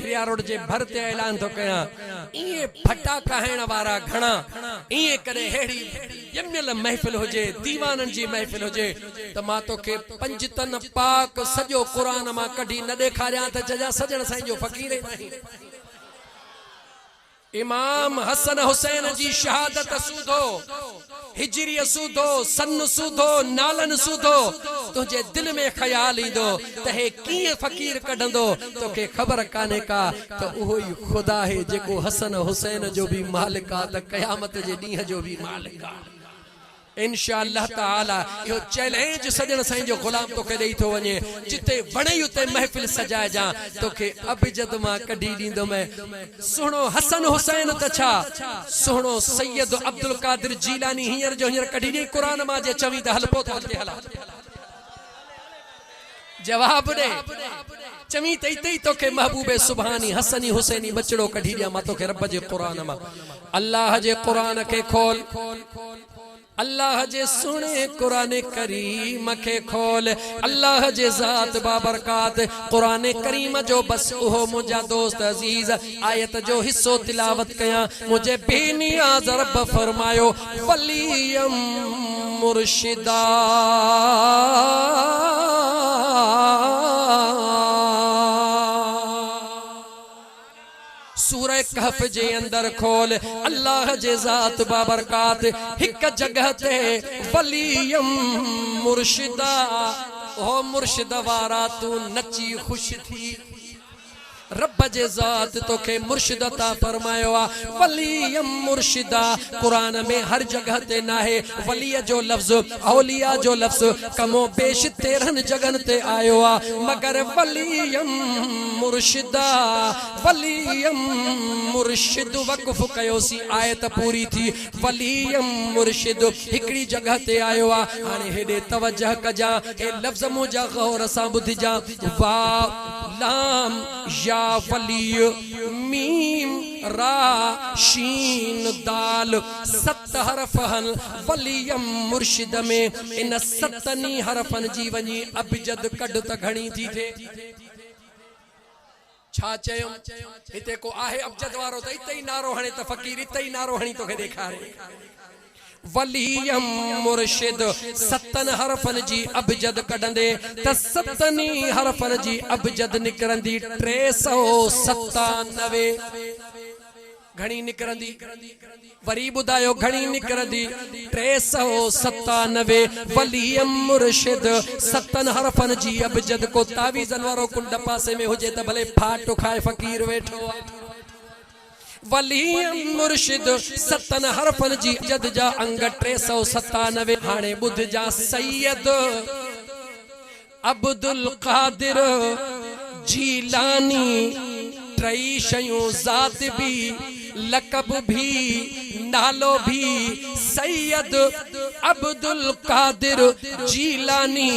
भिरिया रोड जे भर ते ऐलान तो कया इए फटा कहण वारा घणा इए करे हेड़ी यमियल महफिल हुजे दीवानन जी महफिल हुजे त मां तोखे पंजतन पाक सजो कुरान मां कढी न देखारिया त जजा सजण साईं जो फकीर नहीं इमाम हसन हुसैन जी शहादत सूधो हिजरी सूधो सन सूधो नालन सूधो तुझे दिल में ख्याल इंदो त हे कीअं फकीर कढंदो तोखे ख़बर काने का त उहो ही खुदा है जेको हसन हुसैन जो भी मालिक आ त क़यामत जे ॾींहं जो भी मालिक आ इंशाअल्लाह ताला यो चैलेंज सजन साईं जो गुलाम तो के देई थो वने जिते वणई उते महफिल सजाए जा तोखे अबजद मां कढी दींदो मैं सुनो हसन हुसैन त छा सुनो सैयद अब्दुल कादिर जीलानी हियर जो हियर कढी दी कुरान मां जे चवी त हल पोत हलते हला जवाब दे चमी तई तोखे महबूबे सुभानी हसनी हुसैनी बचड़ो कढी दिया मां तोखे रब जे कुरान मां अल्लाह जे कुरान के खोल अल्लाह जे सुने कुरान करीम के खोल अल्लाह जे जात बाबरकात कुरान करीम जो बस ओहो मुझा दोस्त अजीज आयत जो हिस्सो तिलावत कया मुझे बेनियाज रब फरमायो वलियम मुर्शिदा सूरह कहफ जे अंदर खोल अल्लाह जे जात बाबरकात हिक जगह ते वलियम मुर्शिदा ओ मुर्शिद वारा तू नची खुश थी रब जे जात तोखे मुर्शिद ता फरमायो आ वलियम मुर्शिदा कुरान में हर जगह ते नाहे वलिय जो लफ्ज औलिया जो लफ्ज कमो बेश 13 जगन ते आयो आ मगर वलियम मुर्शिदा वलियम मुर्शिद वक़फ कयोसी आयत पूरी थी वलियम मुर्शिद हिकड़ी जगह ते आयो आ हाने हेडे तवज्जह कजा ए लफ्ज मुजा गौर सां बुधजा वा लाम या वली मीम रा शीन दाल 7 हरफ हन वलियम मुर्शिद में इन 7 हरफन जी वनी अबजद कढ त घणी थी थे छा चयो हिते को आहे अबजद वारो त इते ही नारो हणे त फकीर इते ही नारो हणी तोखे ॾेखारे वलियम मुर्शिद 7 हरफन जी अबजद कढंदे त 7 हरफन जी अबजद निकरंदी 397 घणी निकरंदी वरी बुधायो घणी निकरंदी 397 वलियम मुर्शिद 7 हरफन जी अबजद को तावीज़न वारो कुंड पासे में हुजे त भले फाटो खाए फकीर वेठो वलियम मुर्शिद 7 हरफन जी जद जा अंग 397 हाने बुध जा सैयद अब्दुल कादिर जीलानी ट्रई शयूं जात भी लकब भी नालो भी सैयद अब्दुल कादिर जीलानी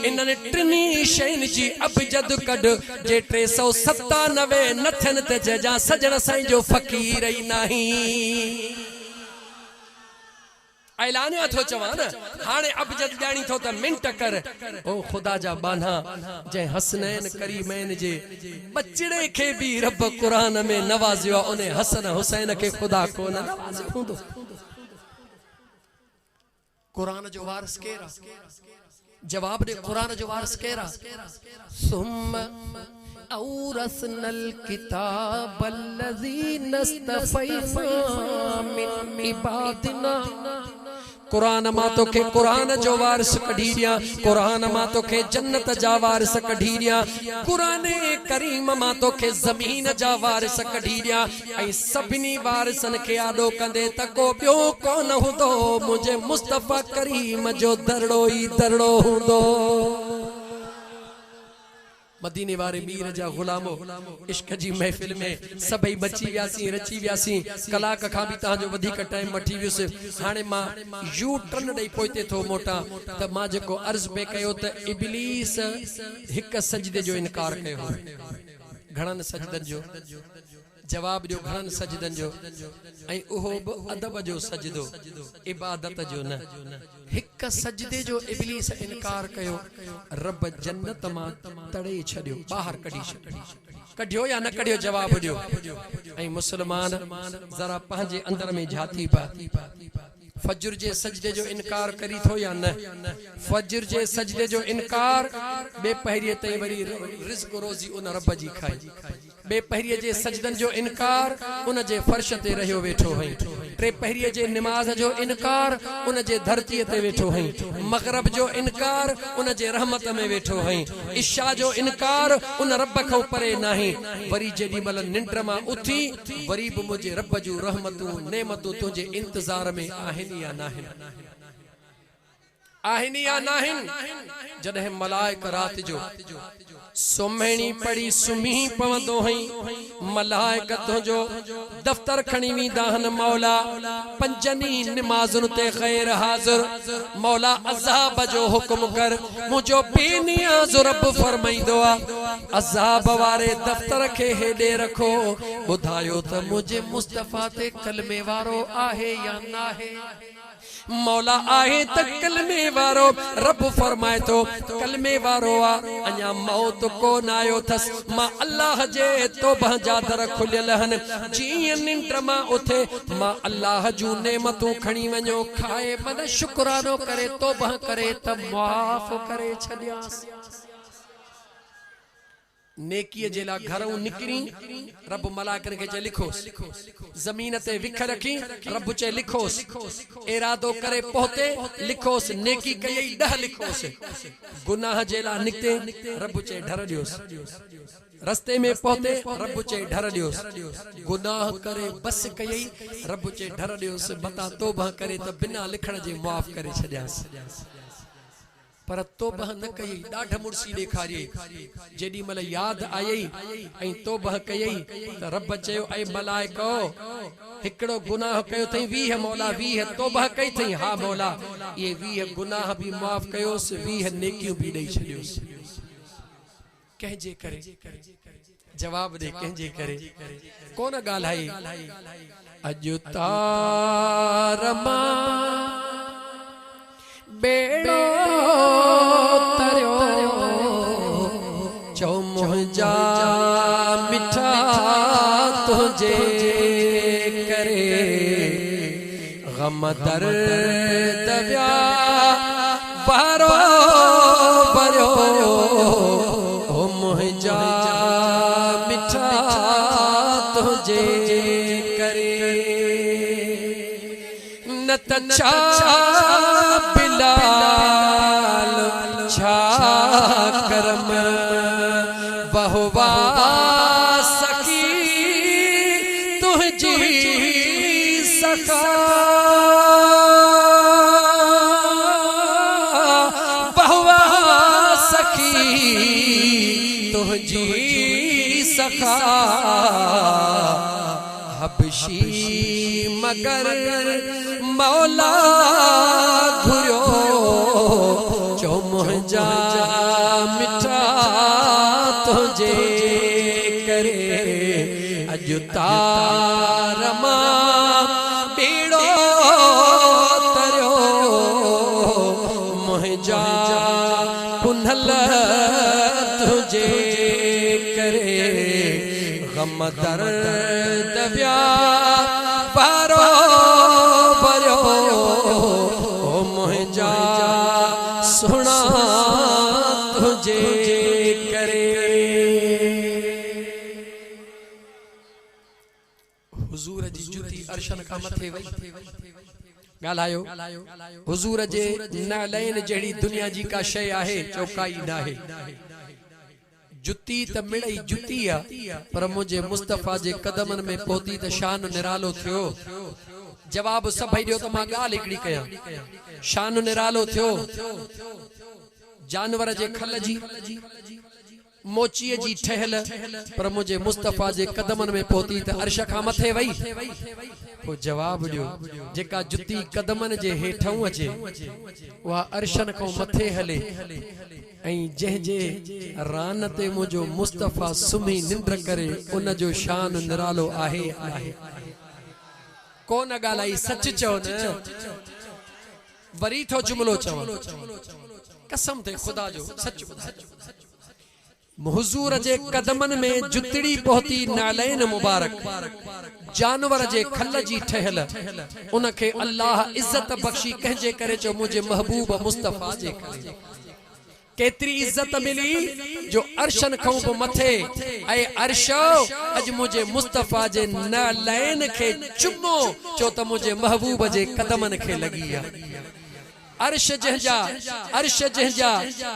इन्हनि 3 शयुनि जी अबजद कढ जे 397 नथन ते जजा सजण साईं जो फकीर ही नहीं ऐलानिया थो चवां न हाणे अबजद ॼाणी थो त मिंट कर ओ खुदा जा बाना जे हसनैन करीमैन जे बचड़े के भी रब कुरान में नवाजियो उन्हें हसन हुसैन के खुदा को न नवाजियो हूंदो कुरान जो वारिस केरा जवाब दे कुरान जो वारिस केरा सुम औरसनल किताब अल्लज़ीना इस्तफ़ैना मिन इबादिना कुरान मां तोखे कुरान जो वारिस कढी दियां, कुरान मां तोखे जन्नत जा वारिस कढी दियां, कुरान करीम मां तोखे ज़मीन जा वारिस कढी दियां। ऐं सभिनी वारिसन खे आॾो कंदे त को ॿियो कोन हूंदो, मुंहिंजे मुस्तफ़ा करीम जो दरड़ो ई दरड़ो हूंदो। मदीने वारे मीर जा गुलामो इश्क जी महफिल में सभई बची वियासीं, रची वियासीं। कलाक खां बि तव्हांजो वधीक टाइम वठी वियुसि। हाणे मां यू टर्न ॾेई पोइते थो मोटां त मां जेको अर्ज़ पे कयो त इब्लीस हिक सजदे जो इनकार कयो, घणनि सजदनि जो जवाब ॾियो, घणनि सजदनि जो, ऐं उहो बि अदब जो सजदो, इबादत जो न। हिक सजदे जो इब्लीस इनकार कयो, रब जन्नत मां तड़े छॾियो, ॿाहिरि कढी छॾियो। कढियो या न कढियो जवाब ॾियो। ऐं मुस्लमान ज़रा पंहिंजे अंदर में झाती पा, फजर जे सजदे जो इनकार करी थो या न? फजर जे सजदे जो इनकार बे पहिरिए ते वरी रिज़्क रोज़ी उन रब जी खाई, बे पहिरिए जे सजदन जो इनकार उन जे फर्श ते रहियो वेठो हई, टे पहिरिए जे नमाज जो इनकार उन जे धरती ते वेठो हई, मगरब जो इनकार उन जे रहमत में वेठो हई, इशा जो इनकार उन रब खां परे नाही। वरी जेडी मल निंड मां उथी वरी बि मुझे रब जूं रहमतूं नेमतूं तुंहिंजे इंतजार में आहिनि या नाहिनि, आहिनि या नाहिनि। जॾहिं मलाइक रात जो सुम्हणी पड़ी सुम्ही पवंदो हई, मलाइक तुंहिंजो दफ्तर खणी वेंदा आहिनि, मौला पंजनी नमाज़ुनि ते ग़ैर हाज़िर, मौला अज़ाब जो हुक्म कर। मुंहिंजो बेनियाज़ रब फरमाईंदो आहे, अज़ाब वारे दफ्तर खे हेॾे रखो, ॿुधायो त मुंहिंजे मुस्तफ़ा ते कलमे वारो आहे या नाहे। मौला आहे त कलमे वारो, रब फरमाए तो कलमे वारो आ, अञा मौत कोन आयो थस, मां अल्लाह जे तौबह जा दर खुलियल हन। जीअं निंड मां उथे मां अल्लाह जूं नेमतूं खणी वञो, खाए मन शुक्रानो करे तौबह करे त माफ़ करे छॾियास। नेकीअ जे लाइ घरों निकिरी रब मलाइकनि खे चए लिखोस, ज़मीन ते विख रखी रब चए लिखोस, इरादो करे पहुते लिखोस, नेकी कई 10 लिखोस, गुनाह जे लाइ निकिते रब चए ढर ॾियोस, रस्ते में पहुते रब चए ढर ॾियोस, गुनाह करे बस कई रब चए ढर ॾियोस, बता तौबह करे त बिना लिखण जे माफ़ करे छॾियास। पर तौबह न कई, ॾाढ मुड़सी ॾेखारी, जेॾी महिल यादि आई ऐं तौबह कई त रब चयो ऐं मलाइको हिकिड़ो गुनाह कयो अथई 20 मौला 20 तौबह कई अथई, हा मौला इहे 20 गुनाह बि माफ़ कयोसि, 20 नेकियूं बि ॾेई छॾियोसि। कंहिंजे करे? जवाब दे, कंहिंजे करे? कोन ॻाल्हाई। अॼु तारमा बेड़ो तरियो, चो मुंहिंजा मिठा तुंहिंजे करे, गम दर्द व्या बारो बरियो, ओ मुंहिंजा मिठा तुंहिंजे करे, न त छा बिलाल छा करम बहुवा सकी तुझी सखा, बहुवा सखी तुझी सखा, हबशी मगर मौला घुरियो, चो मुंहिंजा मिठा तुंहिंजे करे, अॼु तारमा बेड़ो तरियो, मुंहिंजा कुन्हल तुंहिंजे करे, गम दर्द व्या बारो बरियो, ओ मुंहिंजा सुणा तुंहिंजे करे। हुजूर जी जुती अर्शन खां मथे वई, गालायो हुजूर जे नालैन जड़ी दुनिया जी का शय आहे चौकाई ना है जुती त मिड़ई जुती आ पर मुझे मुस्तफा जे कदमन में पहुती त शान निरालो थियो जवाब सब दियो त मां गाल एकड़ी कया शान निरालो थियो जानवर जे खल जी मोची जी ठहल पर मुझे मुस्तफा जे कदमन में पहुती त अर्श का मथे वई को जवाब दियो जेका जुती कदमन जे हेठों अचे वा अर्शन को मथे हले ऐं जह जे रान ते मुझो मुस्तफा सुमी निंद्र करे उन जो शान निरालो आहे आहे कोन गालाई सच चो न वरी थो जुमलो चव कसम थे खुदा जो सच हुजूर जे कदमन में जुतड़ी पहुती नालैन मुबारक जानवर जे खल जी ठहल उनखे अल्लाह इज्जत बख्शी कहजे करे चो मुझे महबूब मुस्तफा जे करे केतरी इज्जत मिली जो अर्शन खां बि मथे ऐं अर्श अज मुझे मुस्तफा जे नालैन खे चुमो चो त मुझे महबूब जे कदमन खे लगी आहे अर्श जहजा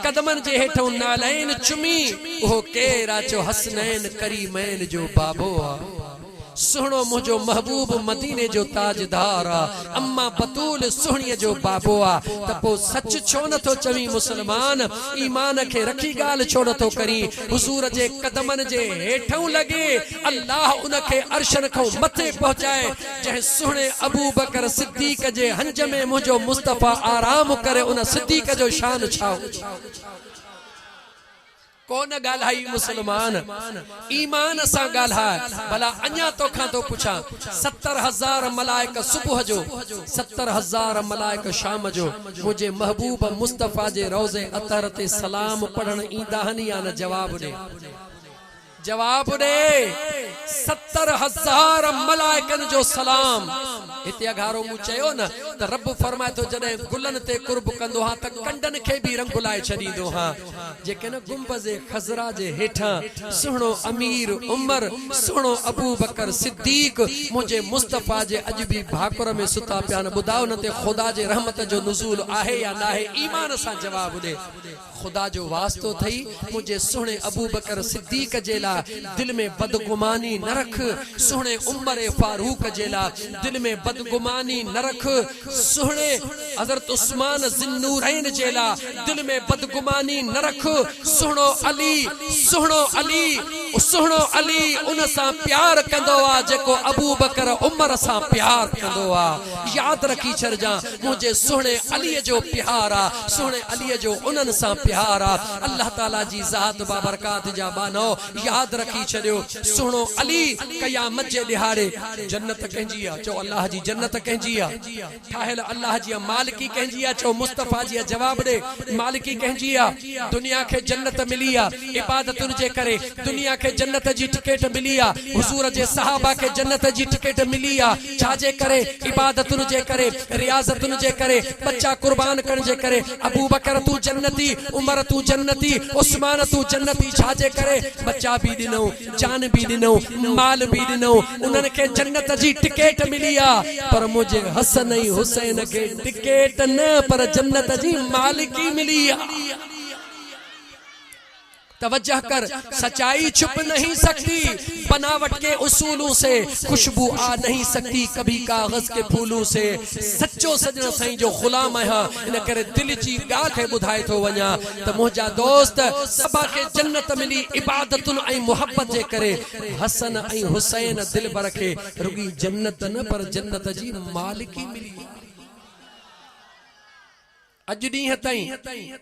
कदमन जे हेठों नालैन चुमी ओ केरा चो हसनैन करीमैन जो बाबो आ सुहणो मुझो महबूब मदीने जो ताजदार आ अम्मा बतूल सुहणीअ जो बाबो आ त पो सच छो न थो चवी मुसलमान ईमान खे रखी गाल छो न थो करी हुजूर जे कदमन जे हेठों लगे अल्लाह उनखे अर्शन खां मथे पहुचाए जंहिं सुहणे अबू बकर सिद्दीक जे हंज में मुझो मुस्तफा आराम करे उन सिद्दीक जो शान छा कौन गाल्हाई मुसलमान ईमान सा गाल्हाए भला अन्या तो खां तो पुछा 70,000 मलाइक सुबह जो 70,000 मलाइक शाम जो मुझे महबूब मुस्तफा जे रोज़े अतर ते सलाम पढ़न ईंदा हनी या न जवाब दे 70,000 मलाइकन जो सलाम इते अघारो मु चयो न त रब फरमाए तो जने गुलन ते कुर्ब कंदो हा त कंडन खे भी रंग बुलाए छडींदो हा जेके न गुंबज़े खजरा जे हेठा सुहणो अमीर उमर सुहणो अबू बकर सिद्दीक मुझे मुस्तफा जे अज भी भाकुर में सुता पिया न बुधाओ न ते खुदा जे रहमत जो नुज़ूल आहे या ना है ईमान सा जवाब दे खुदा जो वास्तो थई मुझे सुहणे अबू बकर सिद्दीक जेला दिल में बदगुमानी न रख सुहणे उमर फारूक जेला दिल में बदगुमानी न रख सुहणे हजरत उस्मान जिन्नूरैन जेला दिल में बदगुमानी न रख सुहणो अली उन सा प्यार कंदो आ जेको अबू बकर उमर सा प्यार कंदो आ याद रखी छरजा मुझे सुहणे अली जो प्यार आ सुहणे अली जो उनन सा प्यार आ अल्लाह ताला जी जात बाबरकात जा बानो याद रखी छड़ियो सुहणो अली कयामत जे दिहाड़े जन्नत कहजी आ चो अल्लाह जी जन्नत कहजी आ ठाहिल अल्लाह जी मालिकी कहजी आ चो मुस्तफा जी जवाब दे मालिकी कहजी आ दुनिया के जन्नत मिली आ इबादतुन जे करे दुनिया के जन्नत जी टिकट मिली आ हुजूर जे सहाबा के जन्नत जी टिकट मिली आ छाजे करे इबादतुन जे करे रियाजतुन जे करे बच्चा कुर्बान करन जे करे अबू बकर तू जन्नती उमर तू जन्नती उस्मान तू जन्नती छाजे करे बच्चा भी दिनो जान भी दिनो माल भी दिनो उनन के जन्नत जी टिकट मिली आ पर मुझे हसन हुसैन के टिकट न पर जन्नत जी मालिकी मिली आ तवज्जह कर सच्चाई छुप नहीं सकती बनावट के उसूलों से खुशबू आ नहीं सकती कभी कागज के फूलों से सच्चो सजना सही जो गुलाम है इन करे दिल जी गाल के बुधाए तो वना त मुझा दोस्त सबा के जन्नत मिली इबादतुन आई मोहब्बत जे करे हसन आई हुसैन दिल भर के रुगी जन्नत न पर जन्नत जी मालिकी मिली अज ॾींहं ताईं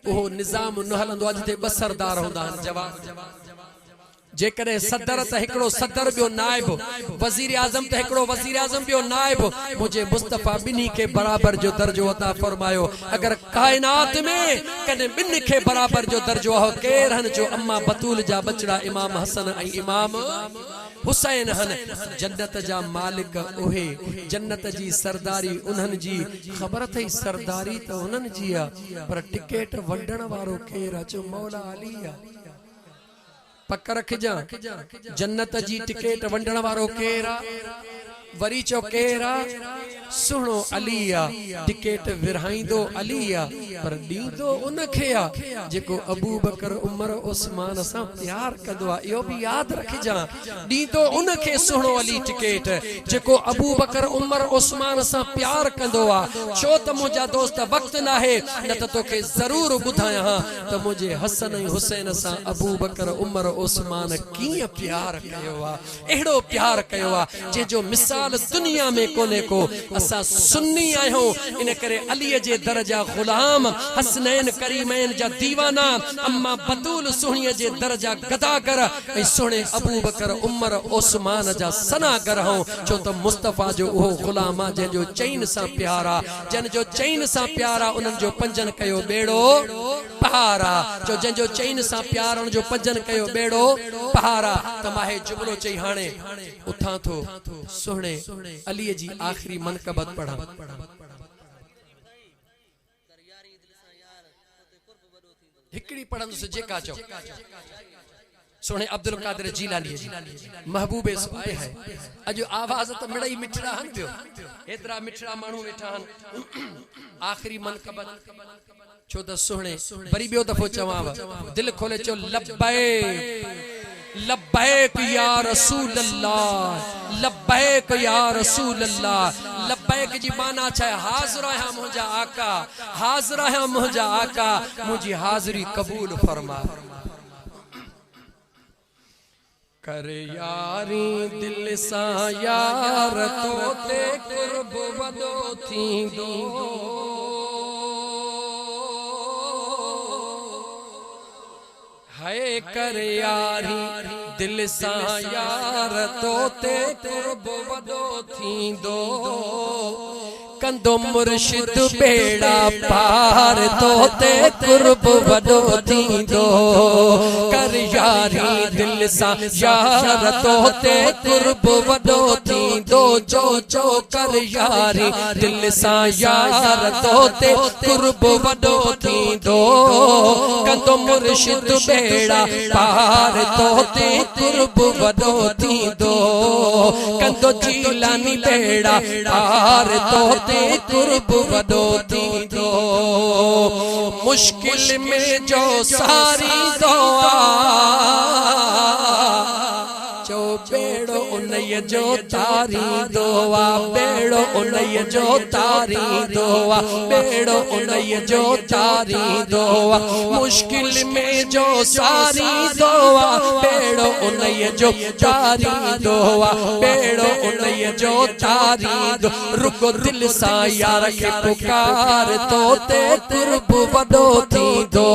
उहो निज़ाम न हलंदो अॼु ते ॿ सरदार हूंदा आहिनि जवाब जेकॾहिं सदर त हिकिड़ो सदर ॿियो नाइब वज़ीर आज़म त हिकिड़ो वज़ीर आज़म ॿियो नाइब मुझे मुस्तफा ॿिन्ही खे बराबर जो दर्जो अता फरमायो अगर कायनात में कॾहिं ॿिनि खे बराबर जो दर्जो हो केर हन जो अम्मा बतूल जा बचड़ा इमाम हसन ऐं इमाम हुसैन हन जन्नत जा मालिक उहे जन्नत जी सरदारी उन्हनि जी ख़बर थई सरदारी त उन्हनि जी आ पर टिकट वंडण वारो केर अचो मौला अली आ पक रखजा जन्नत जी टिकट वंडण वारो केर आ वरी चो केरा सुनो अलिया टिकट विरहाइंदो अलिया पर दींदो उनखे आ जेको अबू बकर उमर उस्मान सा प्यार कंदो आ। यो भी याद रखजा दींदो उनखे सुनो अली टिकट जेको अबू बकर उमर उस्मान सा प्यार कंदो आ। छो त मुजा दोस्त वक्त ना है न त तोखे जरूर बुधाया हां त मुझे हसन ऐं हुसैन सा अबू बकर उमर उस्मान किए प्यार कयो आ। एड़ो प्यार कयो आ जे जो मिसाल दुनिया में कोने को। असा सुन्नी आयो इन करे अली जे दर्जा गुलाम हसनैन करीमैन जा दीवाना अम्मा बतूल सुहणीअ जे दर्जा गदागर ऐं सुणे अबू बकर उमर उस्मान जा सनागर हो। छो त मुस्तफा जो उहो गुलाम आ जंहिंजो चैन सां प्यारा जन जो चैन सां प्यारा उन्हनि जो पंजन कयो बेड़ो पहारा। जो जंहिंजो चैन सां प्यार उन जो पंजन कयो बेड़ो पहारा। त माहे जुमलो चई हाणे उथां थो सुहणे अली जी आखिरी मनकबत पढ़ा। हिकड़ी पढ़ंदुसि जेका चो सुने अब्दुल कादिर जीलानी जी महबूबे सुआए है। अज आवाज तो मिड़ई मिठड़ा हन पियो एतरा मिठड़ा मानू वेठा हन। आखिरी मनकबत छो त सुने वरी बियो दफो चवाव दिल खोले चो लब्बैक लब्बैक या रसूल अल्लाह लब्बैक या रसूल अल्लाह। लब्बैक जी माना छे हाजिर है मुझा आका हाजिर है मुझा आका मुझी हाजिरी कबूल फरमा। कर यारी दिल सा यार तो ते कुर्ब वदो थींदो। है कर यारी दिल सा यार तो ते कुर्ब वदो थींदो। कंदो मुर्शिद बेड़ा पार तो ते कुर्ब वदो थींदो। कर यारी दिल सा यार तो ते कुर्ब वदो थींदो। जो जो कर यारी दिल सा यार तो ते कुर्ब वदो थींदो। कंदो मुर्शिद बेड़ा पार तो ते कुर्ब वदो थींदो। कंदो जीलानी बेड़ा पार तो ते कुर्ब वदो थींदो। मुश्किल में जो सारी दुआ चो बेड़ो उन्हईअ जो तारी दुआ बेड़ो उन्हईअ जो तारी दुआ बेड़ो उन्हईअ जो तारी दुआ। मुश्किल में जो सारी दुआ बेड़ो उन्हईअ जो तारी दुआ बेड़ो उन्हईअ जो तारी दुआ। रुगो दिल सा यार खे पुकार तो ते कुर्ब वदो थींदो।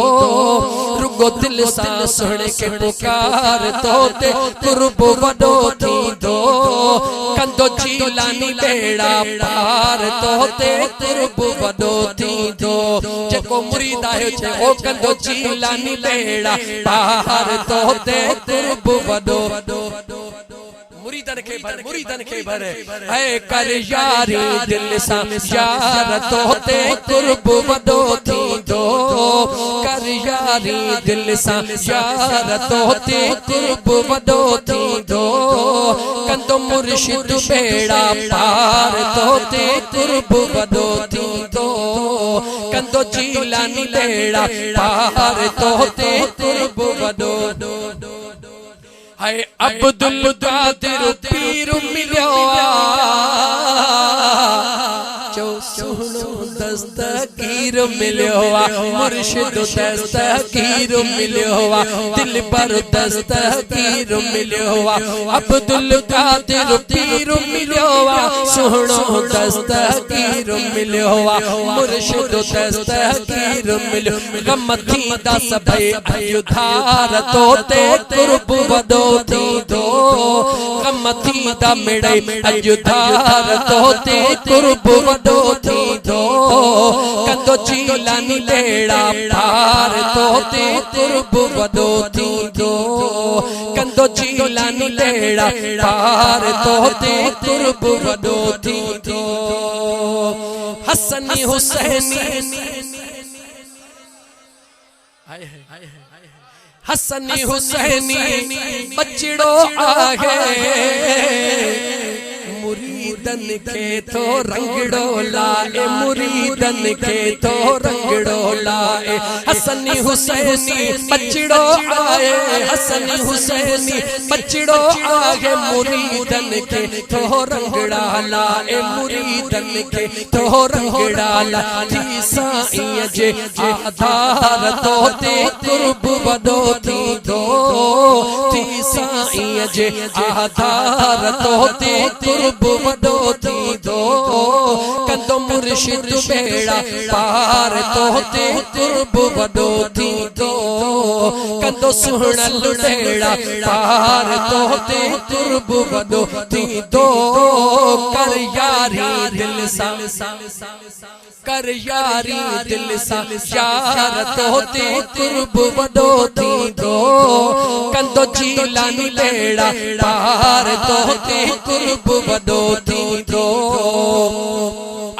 रुगो दिल सा सुणे के पुकार तो ते कुर्ब वदो थींदो। कंदो जीलानी बेड़ा पार तो ते कुर्ब वदो थींदो। जेको मुरीद आयो छे ओ कंदो जीलानी बेड़ा पार तो ते कुर्ब वदो। मुरीदन के भर है कर यारी दिल सा यार तो ते कुर्ब वदो थींदो। कर यारी दिल सा यार तो ते कुर्ब वदो थींदो। कंदो मुर्शिद बेड़ा पार तो ते कुर्ब वदो थींदो। कंदो जीलानी बेड़ा पार तो ते कुर्ब वदो। है अब्दुल कादिर पीर मिलियो चो सुनो दस्तगीर मिलियो मुर्शिद दस्तगीर मिलियो दिल पर दस्तगीर मिलियो। अब्दुल कादिर पीर मिलियो सुनो दस्तगीर मिलियो मुर्शिद दस्तगीर मिलियो। गम थींदा सभई अयुधार तो ते कुर्ब वदो थींदो। गम थींदा मिड़ई अयुधार तो ते कुर्ब वदो थींदो। कंदो जीलानी बेड़ा पार तो ते कुर्ब वदो थींदो। कंदो जीलानी बेड़ा पार तो ते कुर्ब वदो थींदो। हसनी हुसैनी हसनी हुसैनी बचड़ो आहे मुरीद मुरीदन के तो रंगड़ो लाए, मुरीदन के तो रंगड़ो लाए। हसनी हुसैनी बचड़ो आए, हसनी हुसैनी बचड़ो आए, मुरीदन के तो रंगड़ा लाए, मुरीदन के तो रंगड़ा लाए। साईं जे आधार तो ते कुर्ब वडो थी दो, थी साईं जे आधार तो ते कुर्ब वडो थी दो। कंदो मुर्शिद बेड़ा पार तो ते कुर्ब वडो थी दो, कंदो सुहणल बेड़ा पार तो ते कुर्ब वडो थी दो। कर यारी दिल सा, कर यारी दिल सा यार तो ते कुर्ब वडो थी दो। कंदो जीलानी बेड़ा पार तो ते कुर्ब वडो थी दो।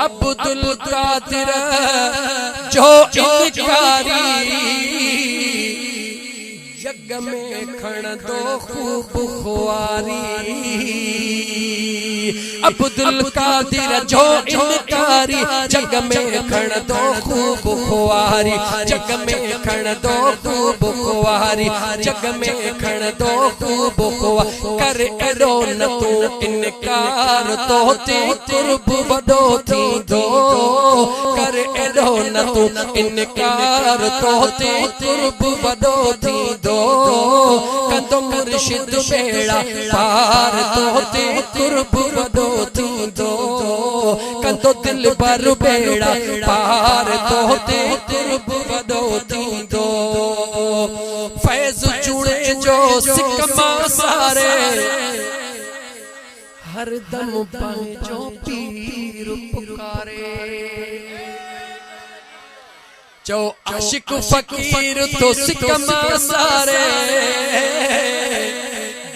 अब्दुल कादिर जो इनकारी जग में खण दो खूब खुआरी। अब्दुल कादिर जो इनकारी जग में खण दो खूब खुआरी, जग में खण दो खूब खुआरी, जग में खण दो खूब खुआ। कर एडो न तू इनकार तो ते कुर्ब वडो थी दो, कर एडो न तू इनकार तो ते कुर्ब वडो थी दो। कंदो मुर्शिद बेड़ा पार तो ते कुर्ब वडो थी दो। कंदो दिल बर बेड़ा पार तो ते कुर्ब वडो थी दो। फैज जुड़े जो सिकमा सारे, हर दम पाए जो पीर पुकारे। जो आशिक फकीर तो सिकमा सारे,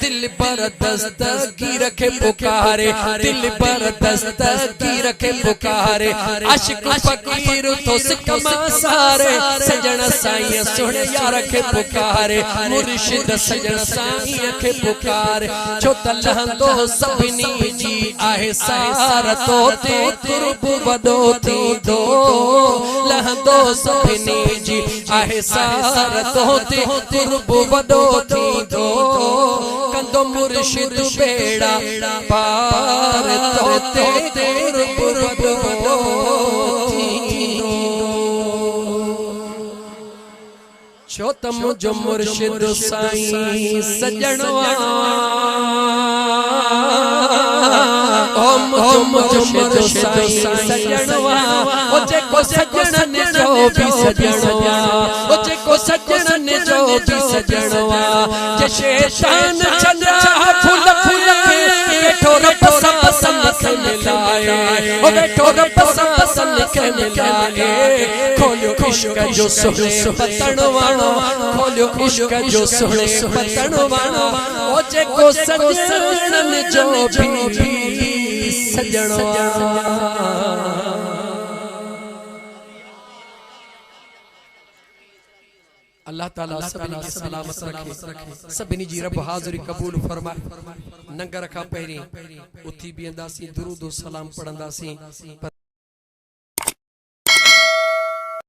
दिल पर दस्तगी रखे पुकारे, दिल पर दस्तगी रखे पुकारे। आशिक फकीर तो सिकमा सारे, सजन साईं सोने यार रखे पुकारे। मुर्शिद सजन साईं रखे पुकारे। छो तलहंदो सभिनी जी आहे सार तो ते कुर्ब वडो थी दो। लहंदो सभिनी जी आहे सार तो ते कुर्ब वडो थी दो। कंदो मुर्शिद बेड़ा पार तो ते कुर्ब वडो थी दो। छो त मुझो मुर्शिद साईं सजणवा, ओ मुझो मुर्शिद साईं सजणवा। ओ जेको सजणन जो भी सजणवा, ओ जेको सजणन जो भी सजणवा। जे शैतान छड़ा फूल फूल के बैठो रब सा पसंद के मिलाए, ओ बैठो रब सा पसंद के मिलाए। खोलियो इश्क जो सोने पतणवा, खोलियो इश्क जो सोने पतणवा। ओ जेको सजणन जो भी सजणवा। अल्लाह ताला सभिनी खे सलामत रखे, सभिनी जी रब हाज़िरी कबूल फरमाए। नंगर खां पहिरीं उथी बीहंदासीं, दुरूद सलाम पढ़ंदासीं।